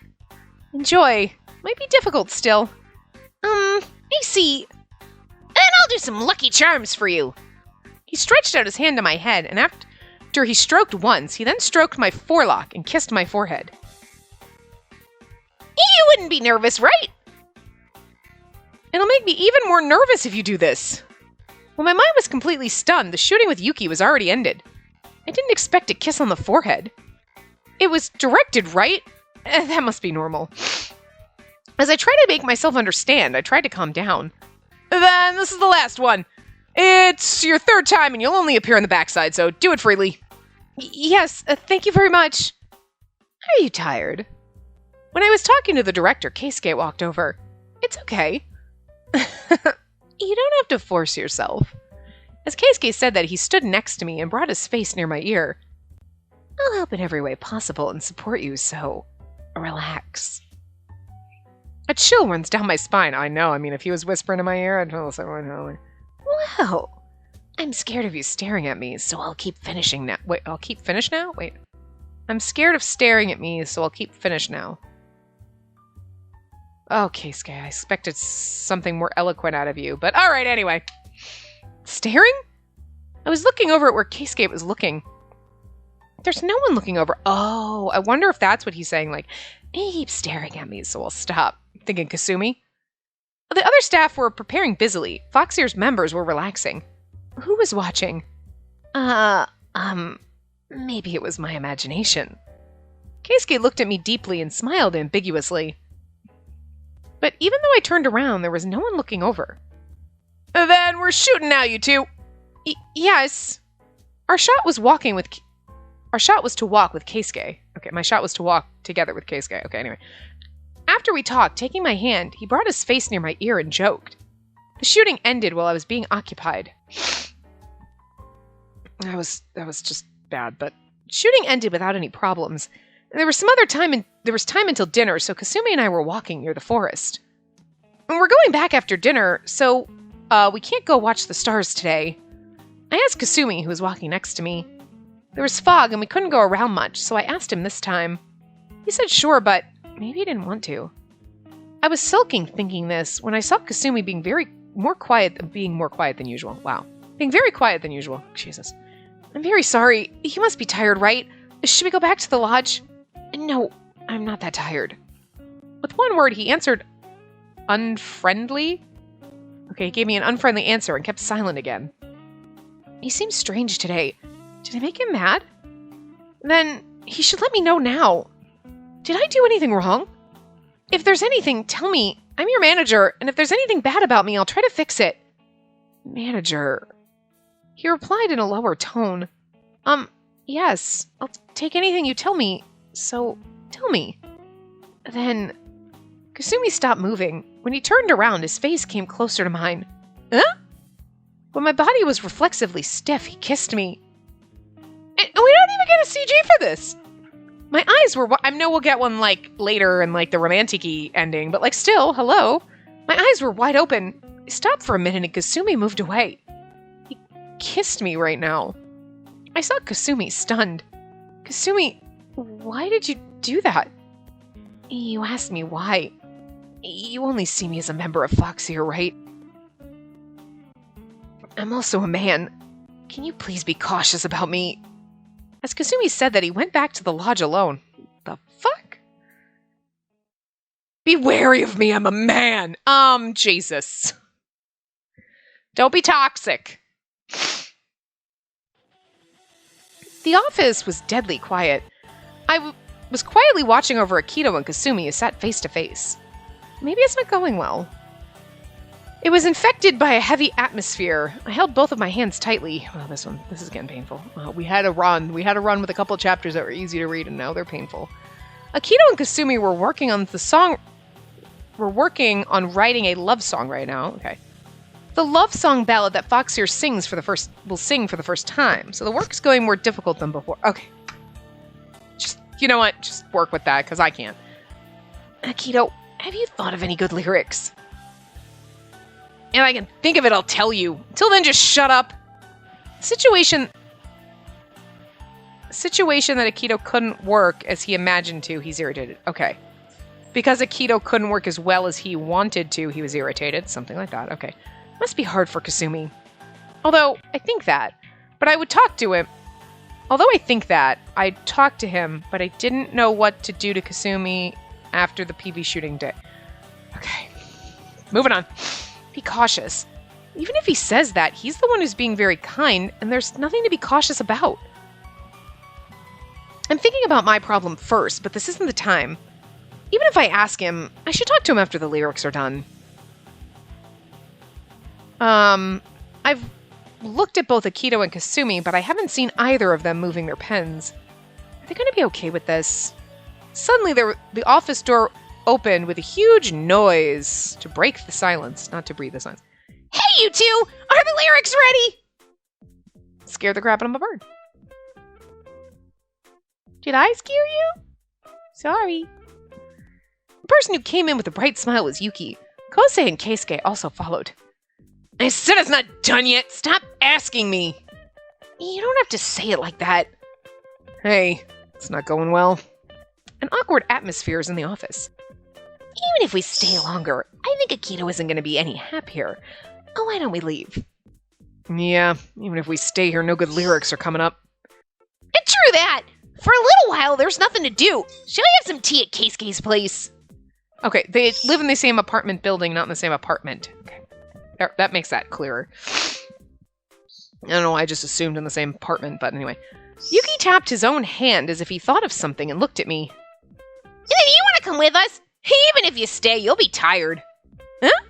Enjoy? Might be difficult still. I see. And I'll do some lucky charms for you. He stretched out his hand to my head, and after he stroked once, he then stroked my forelock and kissed my forehead. You wouldn't be nervous, right? It'll make me even more nervous if you do this. When my mind was completely stunned, the shooting with Yuki was already ended. I didn't expect a kiss on the forehead. It was directed, right? That must be normal. As I tried to make myself understand, I tried to calm down. Then this is the last one. It's your third time and you'll only appear on the backside, so do it freely. Yes, thank you very much. Are you tired? When I was talking to the director, Keisuke walked over. It's okay. You don't have to force yourself. As Keisuke said that, he stood next to me and brought his face near my ear. I'll help in every way possible and support you, so relax. A chill runs down my spine. I know, if he was whispering in my ear, I'd tell someone. Well, I'm scared of you staring at me, so I'll keep finishing now. Wait, I'll keep finish now? Wait. I'm scared of staring at me, so I'll keep finish now. Oh, Keisuke, I expected something more eloquent out of you, but alright, anyway. Staring? I was looking over at where Keisuke was looking. There's no one looking over. Oh, I wonder if that's what he's saying, like, he keeps staring at me, so I'll stop. Thinking Kasumi. The other staff were preparing busily. Foxeer's members were relaxing. Who was watching? Maybe it was my imagination. Keisuke looked at me deeply and smiled ambiguously. But even though I turned around, there was no one looking over. Then we're shooting now, you two. Yes. Our shot was to walk with Keisuke. Okay, my shot was to walk together with Keisuke. Okay, anyway. After we talked, taking my hand, he brought his face near my ear and joked. The shooting ended while I was being occupied. That was just bad, but shooting ended without any problems. There was time until dinner, so Kasumi and I were walking near the forest. And we're going back after dinner, so we can't go watch the stars today. I asked Kasumi, who was walking next to me. There was fog and we couldn't go around much, so I asked him this time. He said sure, but maybe he didn't want to. I was sulking thinking this when I saw Kasumi being more quiet than usual. Wow. Being very quiet than usual. Jesus. I'm very sorry. You must be tired, right? Should we go back to the lodge? No, I'm not that tired. With one word, he answered, unfriendly? Okay, he gave me an unfriendly answer and kept silent again. He seems strange today. Did I make him mad? Then he should let me know now. Did I do anything wrong? If there's anything, tell me. I'm your manager, and if there's anything bad about me, I'll try to fix it. Manager. He replied in a lower tone. Yes, I'll take anything you tell me. So, tell me. Then, Kasumi stopped moving. When he turned around, his face came closer to mine. Huh? When my body was reflexively stiff, he kissed me. And we don't even get a CG for this! My eyes were... I know we'll get one, later in, the romantic-y ending, but, still, hello? My eyes were wide open. I stopped for a minute and Kasumi moved away. He kissed me right now. I saw Kasumi stunned. Kasumi... Why did you do that? You asked me why. You only see me as a member of Foxeer, right? I'm also a man. Can you please be cautious about me? As Kasumi said that, he went back to the lodge alone. The fuck? Be wary of me, I'm a man. Jesus. Don't be toxic. The office was deadly quiet. I was quietly watching over Akito and Kasumi who sat face to face. Maybe it's not going well. It was infected by a heavy atmosphere. I held both of my hands tightly. Oh, this is getting painful. We had a run. We had a run with a couple chapters that were easy to read, and now they're painful. Akito and Kasumi were working on the song. We're working on writing a love song right now. Okay. The love song ballad that Foxeer will sing for the first time. So the work's going more difficult than before. Okay. You know what? Just work with that, because I can't. Akito, have you thought of any good lyrics? If I can think of it, I'll tell you. Until then, just shut up. Situation that Akito couldn't work as he imagined to, he's irritated. Okay. Because Akito couldn't work as well as he wanted to, he was irritated. Something like that. Okay. Must be hard for Kasumi. Although, I think that. But I would talk to him. Although I think that, I'd talk to him, but I didn't know what to do to Kasumi after the PV shooting day. Okay. Moving on. Be cautious. Even if he says that, he's the one who's being very kind, and there's nothing to be cautious about. I'm thinking about my problem first, but this isn't the time. Even if I ask him, I should talk to him after the lyrics are done. I've looked at both Akito and Kasumi, but I haven't seen either of them moving their pens. Are they going to be okay with this? Suddenly, the office door opened with a huge noise to break the silence, not to breathe the silence. Hey, you two! Are the lyrics ready? Scared the crap out of my bird. Did I scare you? Sorry. The person who came in with a bright smile was Yuki. Kosei and Keisuke also followed. I said it's not done yet. Stop asking me. You don't have to say it like that. Hey, it's not going well. An awkward atmosphere is in the office. Even if we stay longer, I think Akito isn't going to be any happier. Oh, why don't we leave? Yeah, even if we stay here, no good lyrics are coming up. True that! For a little while, there's nothing to do. Shall we have some tea at Keisuke's place? Okay, they live in the same apartment building, not in the same apartment. Okay, that makes that clearer. I don't know why I just assumed in the same apartment, but anyway. Yuki tapped his own hand as if he thought of something and looked at me. You want to come with us? Even if you stay, you'll be tired. Huh?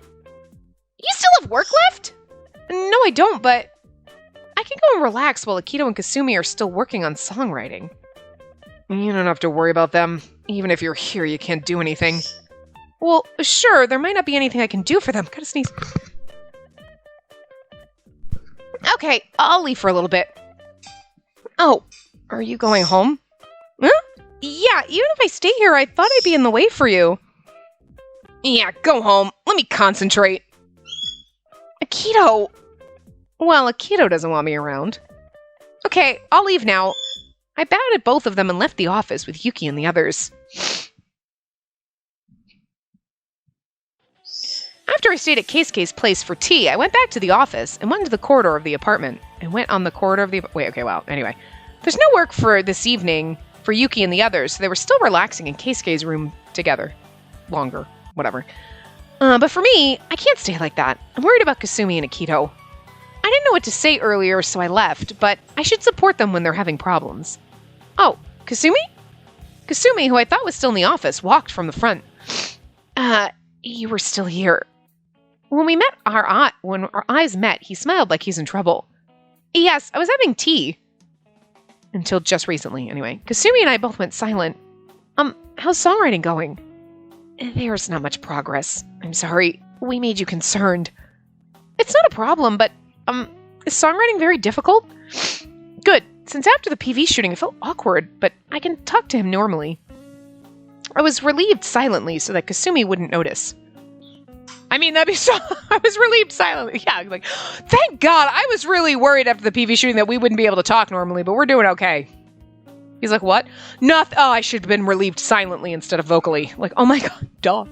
You still have work left? No, I don't, but I can go and relax while Akito and Kasumi are still working on songwriting. You don't have to worry about them. Even if you're here, you can't do anything. Well, sure, there might not be anything I can do for them. Gotta sneeze. Okay, I'll leave for a little bit. Oh, are you going home? Huh? Yeah, even if I stay here, I thought I'd be in the way for you. Yeah, go home. Let me concentrate. Akito! Well, Akito doesn't want me around. Okay, I'll leave now. I bowed at both of them and left the office with Yuki and the others. After I stayed at Keisuke's place for tea, I went back to the office and went into the corridor of the apartment. Wait, okay, wow. Anyway, there's no work for this evening for Yuki and the others, so they were still relaxing in Keisuke's room together. Longer, whatever. But for me, I can't stay like that. I'm worried about Kasumi and Akito. I didn't know what to say earlier, so I left, but I should support them when they're having problems. Oh, Kasumi? Kasumi, who I thought was still in the office, walked from the front. You were still here. When our eyes met, he smiled like he's in trouble. Yes, I was having tea. Until just recently, anyway. Kasumi and I both went silent. How's songwriting going? There's not much progress. I'm sorry. We made you concerned. It's not a problem, but, is songwriting very difficult? Good. Since after the PV shooting, it felt awkward, but I can talk to him normally. I was relieved silently so that Kasumi wouldn't notice. I mean, that'd be so... I was relieved silently. Yeah, like, thank God. I was really worried after the PV shooting that we wouldn't be able to talk normally, but we're doing okay. He's like, what? Nothing. Oh, I should have been relieved silently instead of vocally. Like, oh my God, duh.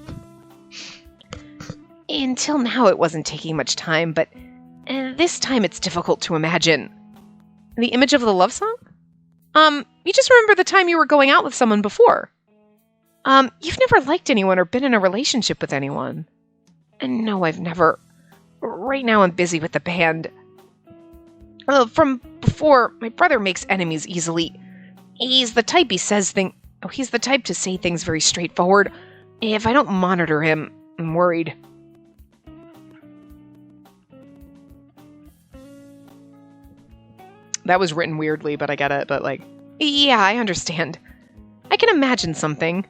Until now, it wasn't taking much time, but this time it's difficult to imagine. The image of the love song? You just remember the time you were going out with someone before. You've never liked anyone or been in a relationship with anyone. And no, I've never. Right now I'm busy with the band. From before, my brother makes enemies easily. He's the type he's the type to say things very straightforward. If I don't monitor him, I'm worried. That was written weirdly, but I get it. But yeah, I understand. I can imagine something.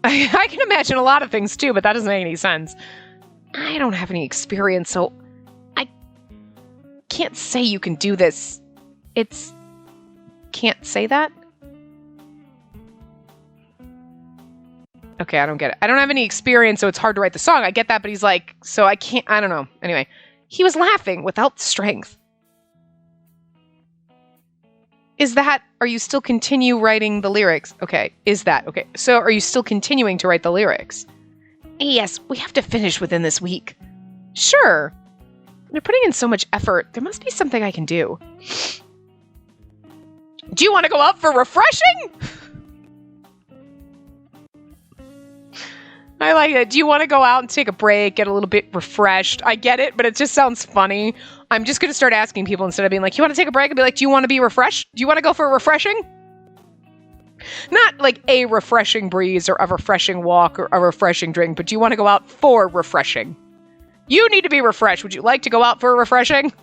I can imagine a lot of things too, but that doesn't make any sense. I don't have any experience, so I can't say you can do this. Can't say that? Okay, I don't get it. I don't have any experience, so it's hard to write the song. I get that, but he's like, so I can't, I don't know. Anyway, he was laughing without strength. Are you still continue writing the lyrics? Okay, okay. So are you still continuing to write the lyrics? Yes, we have to finish within this week. Sure. They're putting in so much effort. There must be something I can do. Do you want to go out for refreshing? I like it. Do you want to go out and take a break, get a little bit refreshed? I get it, but it just sounds funny. I'm just going to start asking people instead of being like, you want to take a break? And be like, do you want to be refreshed? Do you want to go for a refreshing? Not like a refreshing breeze or a refreshing walk or a refreshing drink, but do you want to go out for refreshing? You need to be refreshed. Would you like to go out for a refreshing?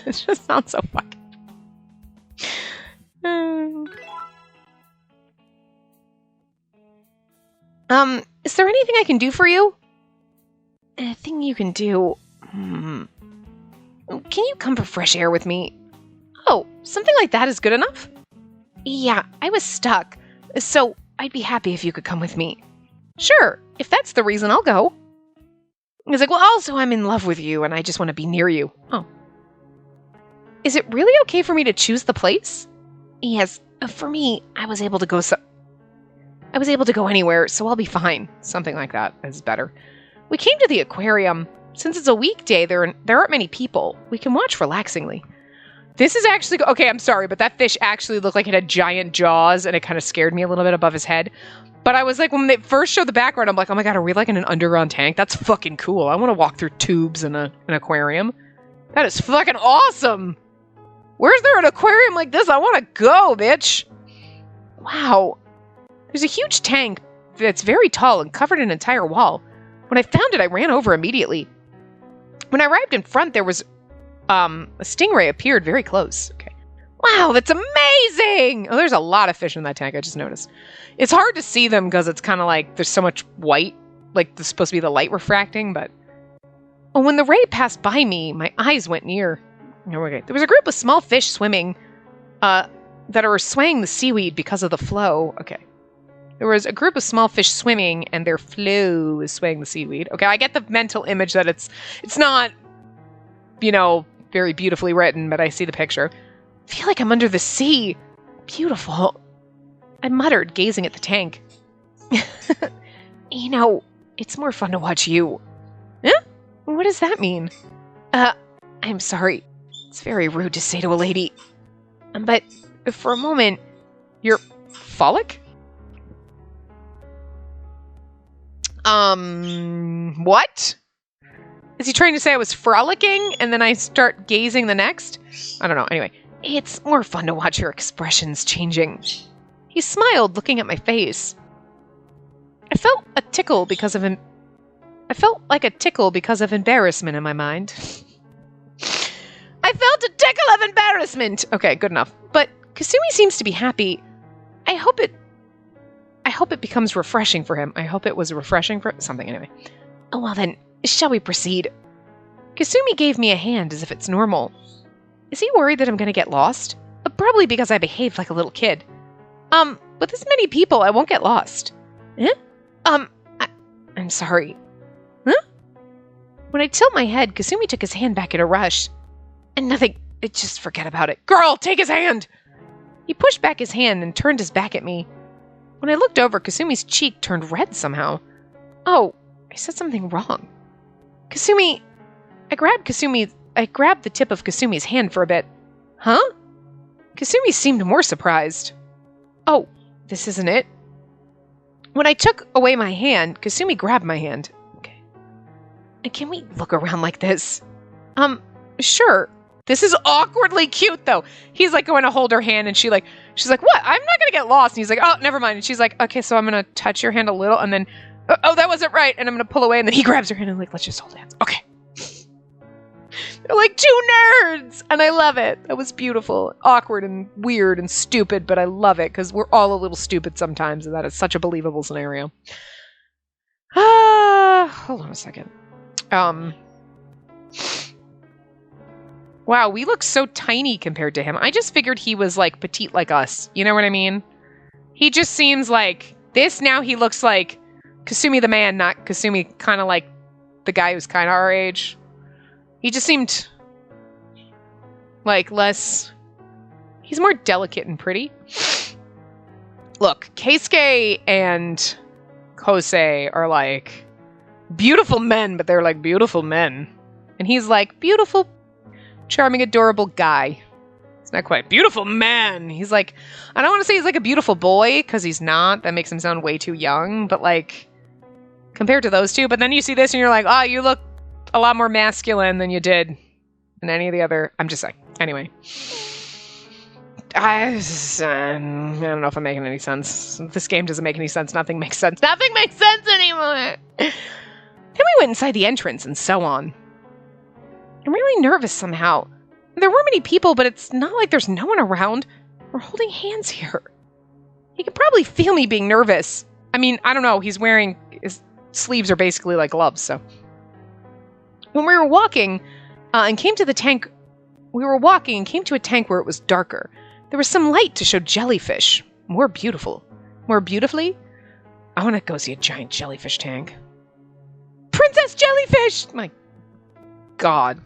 It just sounds so fucking... Is there anything I can do for you? Anything you can do? Can you come for fresh air with me? Oh, something like that is good enough? Yeah, I was stuck, so I'd be happy if you could come with me. Sure, if that's the reason, I'll go. He's like, well, also I'm in love with you, and I just want to be near you. Oh. Is it really okay for me to choose the place? Yes, for me, I was able to go anywhere, so I'll be fine. Something like that is better. We came to the aquarium. Since it's a weekday, there aren't many people. We can watch relaxingly. This is actually... Okay, I'm sorry, but that fish actually looked like it had giant jaws, and it kind of scared me a little bit above his head. But I was like, when they first showed the background, I'm like, oh my god, are we like in an underground tank? That's fucking cool. I want to walk through tubes in an aquarium. That is fucking awesome. Where's there an aquarium like this? I want to go, bitch. Wow. There's a huge tank that's very tall and covered an entire wall. When I found it, I ran over immediately. When I arrived in front, there was... a stingray appeared very close. Okay. Wow, that's amazing! Oh, there's a lot of fish in that tank, I just noticed. It's hard to see them because it's kind of like there's so much white. Like, there's supposed to be the light refracting, but... Oh, when the ray passed by me, my eyes went near. Okay. There was a group of small fish swimming that are swaying the seaweed because of the flow. Okay. There was a group of small fish swimming, and their flow is swaying the seaweed. Okay, I get the mental image that it's not, you know, very beautifully written, but I see the picture. I feel like I'm under the sea. Beautiful. I muttered, gazing at the tank. You know, it's more fun to watch you. Huh? What does that mean? I'm sorry. It's very rude to say to a lady. But for a moment, you're phallic? What? Is he trying to say I was frolicking and then I start gazing the next? I don't know. Anyway, it's more fun to watch your expressions changing. He smiled, looking at my face. I felt like a tickle because of embarrassment in my mind. I felt a tickle of embarrassment. Okay, good enough. But Kasumi seems to be happy. I hope it becomes refreshing for him. I hope it was refreshing for something anyway. Oh, well then, shall we proceed? Kasumi gave me a hand as if it's normal. Is he worried that I'm going to get lost? Probably because I behaved like a little kid. With this many people, I won't get lost. Huh? I'm sorry. Huh? When I tilt my head, Kasumi took his hand back in a rush. And nothing, just forget about it. Girl, take his hand! He pushed back his hand and turned his back at me. When I looked over, Kasumi's cheek turned red somehow. Oh, I said something wrong. Kasumi... I grabbed the tip of Kasumi's hand for a bit. Huh? Kasumi seemed more surprised. Oh, this isn't it? When I took away my hand, Kasumi grabbed my hand. Okay. Can we look around like this? Sure. This is awkwardly cute, though. He's like going to hold her hand, and she's like, what? I'm not going to get lost. And he's like, oh, never mind. And she's like, okay, so I'm going to touch your hand a little, and then, oh, that wasn't right. And I'm going to pull away, and then he grabs her hand and like, let's just hold hands. Okay. They're like two nerds, and I love it. That was beautiful. Awkward and weird and stupid, but I love it because we're all a little stupid sometimes, and that is such a believable scenario. Hold on a second. Wow, we look so tiny compared to him. I just figured he was like petite like us. You know what I mean? He just seems like this. Now he looks like Kasumi the man, not Kasumi kind of like the guy who's kind of our age. He just seemed like less... He's more delicate and pretty. Look, Keisuke and Kosei are like beautiful men, but they're like beautiful men. And he's like beautiful, charming, adorable guy. It's not quite. Beautiful man. He's like, I don't want to say he's like a beautiful boy, because he's not. That makes him sound way too young. But like, compared to those two. But then you see this and you're like, oh, you look a lot more masculine than you did in any of the other. I'm just saying. Anyway. I don't know if I'm making any sense. This game doesn't make any sense. Nothing makes sense. Nothing makes sense anymore. Then we went inside the entrance and so on. I'm really nervous somehow. There weren't many people, but it's not like there's no one around. We're holding hands here. He could probably feel me being nervous. I mean, I don't know. He's wearing... His sleeves are basically like gloves, so... When we were walking and came to the tank... We were walking and came to a tank where it was darker. There was some light to show jellyfish. More beautiful. More beautifully? I want to go see a giant jellyfish tank. Princess Jellyfish! My God.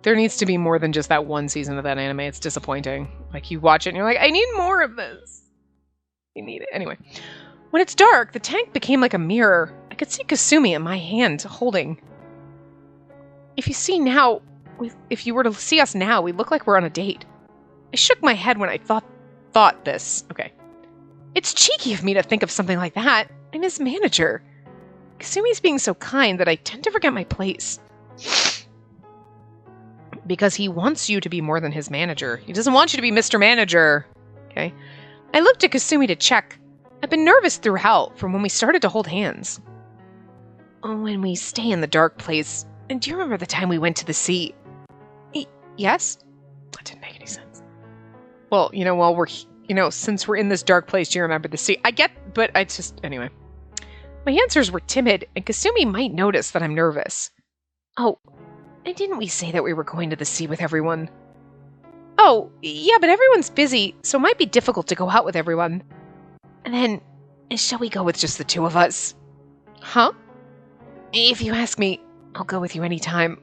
There needs to be more than just that one season of that anime. It's disappointing. Like, you watch it and you're like, I need more of this. You need it. Anyway. When it's dark, the tank became like a mirror. I could see Kasumi in my hand holding. If you were to see us now, we look like we're on a date. I shook my head when I thought this. Okay. It's cheeky of me to think of something like that. I'm his manager. Kasumi's being so kind that I tend to forget my place. Because he wants you to be more than his manager. He doesn't want you to be Mr. Manager. Okay. I looked at Kasumi to check. I've been nervous throughout from when we started to hold hands. Oh, when we stay in the dark place. And do you remember the time we went to the sea? Yes? That didn't make any sense. Well, since we're in this dark place, do you remember the sea? I get, but anyway. My answers were timid, and Kasumi might notice that I'm nervous. Oh, and didn't we say that we were going to the sea with everyone? Oh, yeah, but everyone's busy, so it might be difficult to go out with everyone. And then, shall we go with just the two of us? Huh? If you ask me, I'll go with you anytime.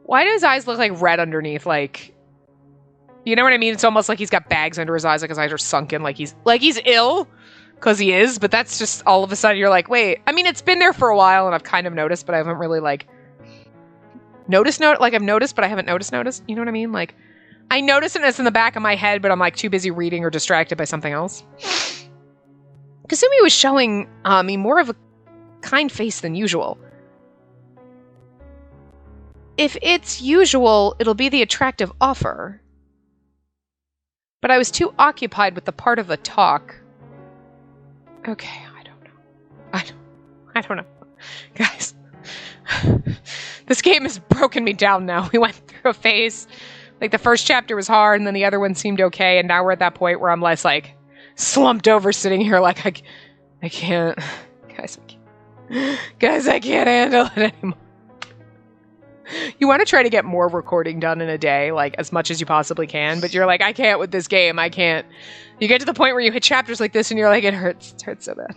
Why do his eyes look like red underneath? Like, you know what I mean? It's almost like he's got bags under his eyes, like his eyes are sunken, like he's ill, because he is. But that's just all of a sudden you're like, wait. I mean, it's been there for a while, and I've kind of noticed, but I haven't really noticed. I've noticed, but I haven't noticed. You know what I mean? Like, I notice it and it's in the back of my head, but I'm like too busy reading or distracted by something else. Kasumi was showing me more of a kind face than usual. If it's usual, it'll be the attractive offer. But I was too occupied with the part of the talk. Okay, I don't know. Guys, this game has broken me down now. We went through a phase. Like, the first chapter was hard, and then the other one seemed okay, and now we're at that point where I'm less, like, slumped over sitting here like, I can't. Guys, I can't handle it anymore. You want to try to get more recording done in a day, like, as much as you possibly can, but you're like, I can't with this game, I can't. You get to the point where you hit chapters like this, and you're like, it hurts so bad.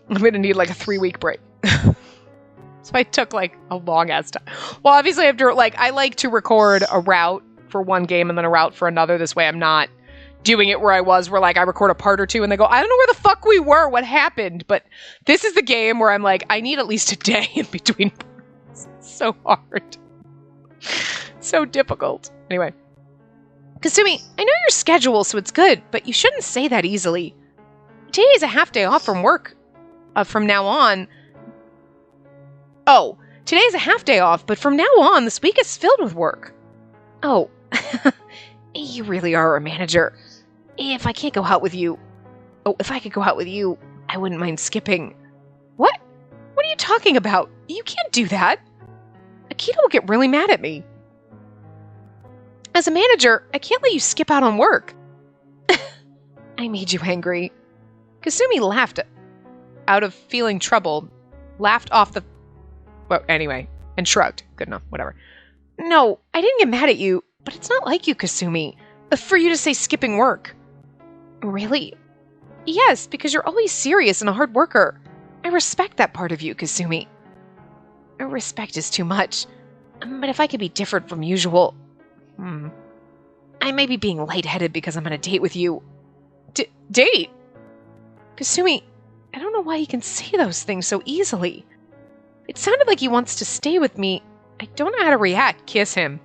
I'm gonna need, like, a 3-week break. So I took, like, a long-ass time. Well, obviously, I like to record a route for one game and then a route for another. This way I'm not doing it where I was, where, like, I record a part or two and they go, I don't know where the fuck we were, what happened? But this is the game where I'm like, I need at least a day in between. So hard. So difficult. Anyway. Kasumi, I know your schedule, so it's good, but you shouldn't say that easily. Today is a half day off from work. From now on... Oh, today's a half day off, but from now on, this week is filled with work. Oh, you really are a manager. If I can't go out with you... Oh, if I could go out with you, I wouldn't mind skipping. What? What are you talking about? You can't do that. Akita will get really mad at me. As a manager, I can't let you skip out on work. I made you angry. Kasumi laughed out of feeling troubled, laughed off the... Well, anyway, and shrugged. Good enough, whatever. No, I didn't get mad at you, but it's not like you, Kasumi, for you to say skipping work. Really? Yes, because you're always serious and a hard worker. I respect that part of you, Kasumi. Respect is too much, but if I could be different from usual... I may be being lightheaded because I'm on a date with you. Date? Kasumi, I don't know why he can say those things so easily. It sounded like he wants to stay with me. I don't know how to react. Kiss him.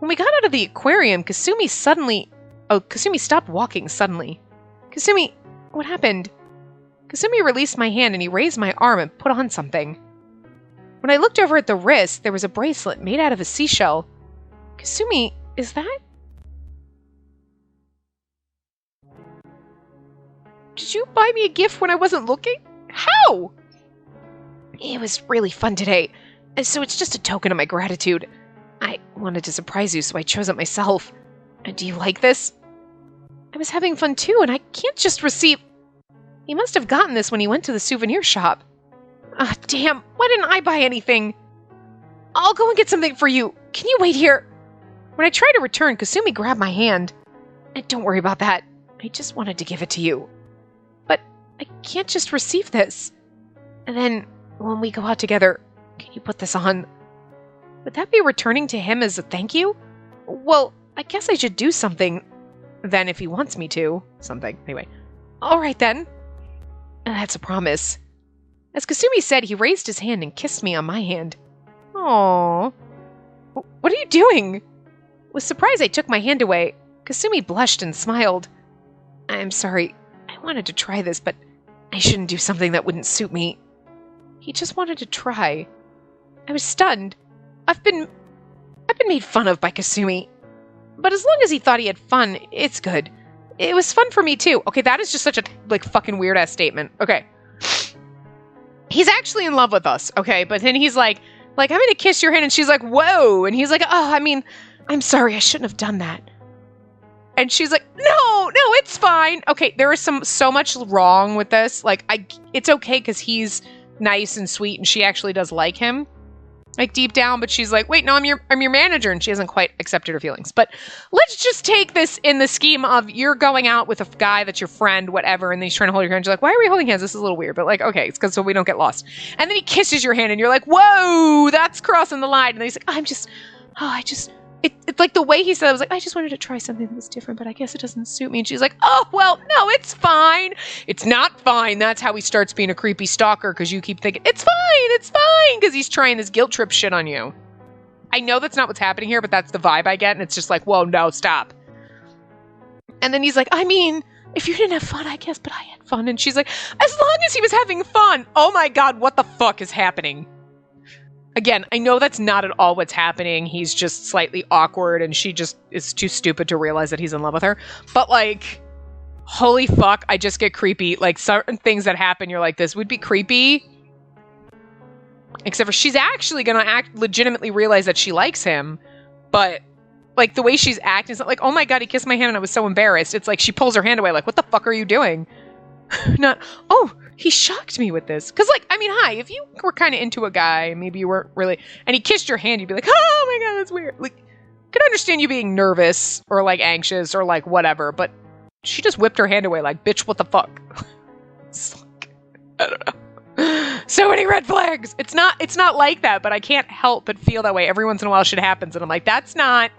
When we got out of the aquarium, Kasumi stopped walking suddenly. Kasumi, what happened? Kasumi released my hand and he raised my arm and put on something. When I looked over at the wrist, there was a bracelet made out of a seashell. Kasumi, is that? Did you buy me a gift when I wasn't looking? How? It was really fun today, so it's just a token of my gratitude. I wanted to surprise you, so I chose it myself. Do you like this? I was having fun too, and I can't just receive... He must have gotten this when he went to the souvenir shop. Ah, damn, why didn't I buy anything? I'll go and get something for you. Can you wait here? When I tried to return, Kasumi grabbed my hand. Don't worry about that. I just wanted to give it to you. But I can't just receive this. And then, when we go out together, can you put this on? Would that be returning to him as a thank you? Well, I guess I should do something then if he wants me to. Something. Anyway. All right then. That's a promise. As Kasumi said, he raised his hand and kissed me on my hand. Aww. What are you doing? With surprise, I took my hand away. Kasumi blushed and smiled. I'm sorry. I wanted to try this, but I shouldn't do something that wouldn't suit me. He just wanted to try. I was stunned. I've been made fun of by Kasumi. But as long as he thought he had fun, it's good. It was fun for me too. Okay, that is just such a fucking weird ass statement. Okay. He's actually in love with us, okay? But then he's like, I'm gonna kiss your hand, and she's like, whoa, and he's like, I'm sorry, I shouldn't have done that. And she's like, no, it's fine. Okay, there is so much wrong with this. It's okay because he's nice and sweet, and she actually does like him. Deep down, but she's like, wait, no, I'm your manager, and she hasn't quite accepted her feelings. But let's just take this in the scheme of you're going out with a guy that's your friend, whatever, and then he's trying to hold your hand. You're like, why are we holding hands? This is a little weird, but okay, it's because so we don't get lost. And then he kisses your hand, and you're like, whoa, that's crossing the line. And then he's like, it's like the way he said it, I was like, I just wanted to try something that was different, but I guess it doesn't suit me. And she's like, oh, well, no, it's fine. It's not fine. That's how he starts being a creepy stalker, because you keep thinking, it's fine, because he's trying this guilt trip shit on you. I know that's not what's happening here, but that's the vibe I get, and it's just like, whoa, no, stop. And then he's like, if you didn't have fun, I guess, but I had fun. And she's like, as long as he was having fun. Oh my God, what the fuck is happening? Again, I know that's not at all what's happening. He's just slightly awkward, and she just is too stupid to realize that he's in love with her. But holy fuck, I just get creepy. Certain things that happen, you're like, this would be creepy. Except for she's actually gonna legitimately realize that she likes him. But, the way she's acting, it's not like, oh my God, he kissed my hand and I was so embarrassed. It's like she pulls her hand away, what the fuck are you doing? Not, oh, he shocked me with this. Because, hi, if you were kind of into a guy, maybe you weren't really, and he kissed your hand, you'd be like, oh my God, that's weird. I could understand you being nervous or, anxious or, whatever, but she just whipped her hand away bitch, what the fuck? It's I don't know. So many red flags. It's not like that, but I can't help but feel that way. Every once in a while shit happens, and I'm like, that's not,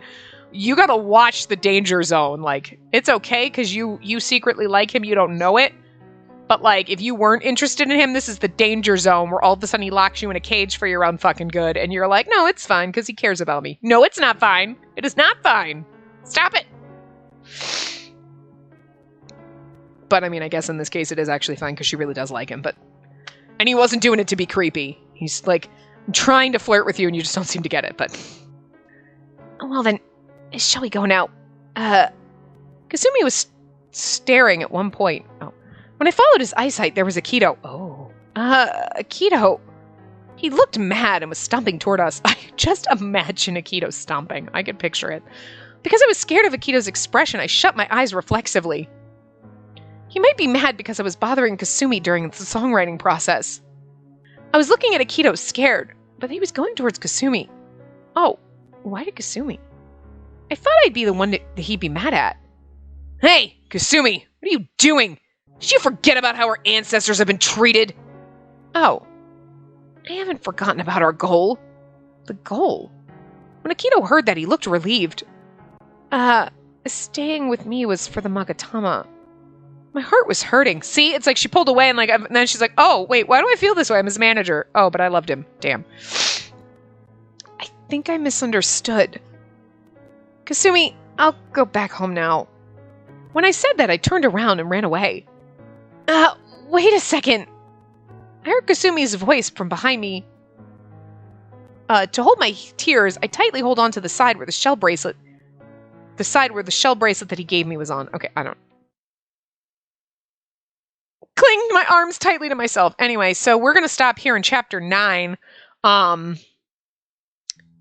you gotta watch the danger zone. It's okay, because you secretly like him, you don't know it. But, if you weren't interested in him, this is the danger zone where all of a sudden he locks you in a cage for your own fucking good. And you're like, no, it's fine because he cares about me. No, it's not fine. It is not fine. Stop it. But, I guess in this case it is actually fine because she really does like him. And he wasn't doing it to be creepy. He's, trying to flirt with you and you just don't seem to get it. But, well then, shall we go now? Kasumi was staring at one point. Oh. When I followed his eyesight, there was Akito. Oh. Akito. He looked mad and was stomping toward us. I just imagine Akito stomping. I could picture it. Because I was scared of Akito's expression, I shut my eyes reflexively. He might be mad because I was bothering Kasumi during the songwriting process. I was looking at Akito scared, but he was going towards Kasumi. Oh, why did Kasumi? I thought I'd be the one that he'd be mad at. Hey, Kasumi, what are you doing? Did you forget about how our ancestors have been treated? Oh, I haven't forgotten about our goal. The goal? When Akito heard that, he looked relieved. Staying with me was for the Magatama. My heart was hurting. See, it's like she pulled away and then she's like, oh, wait, why do I feel this way? I'm his manager. Oh, but I loved him. Damn. I think I misunderstood. Kasumi, I'll go back home now. When I said that, I turned around and ran away. Wait a second. I heard Kasumi's voice from behind me. To hold my tears, I tightly hold on to the side where the shell bracelet that he gave me was on. Okay, I don't. Clinged my arms tightly to myself. Anyway, so we're going to stop here in chapter 9.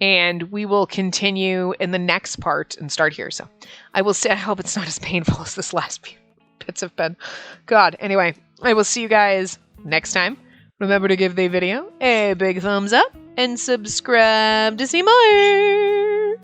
And we will continue in the next part and start here. So I will say, I hope it's not as painful as this last few bits have been. God, anyway, I will see you guys next time. Remember to give the video a big thumbs up and subscribe to see more.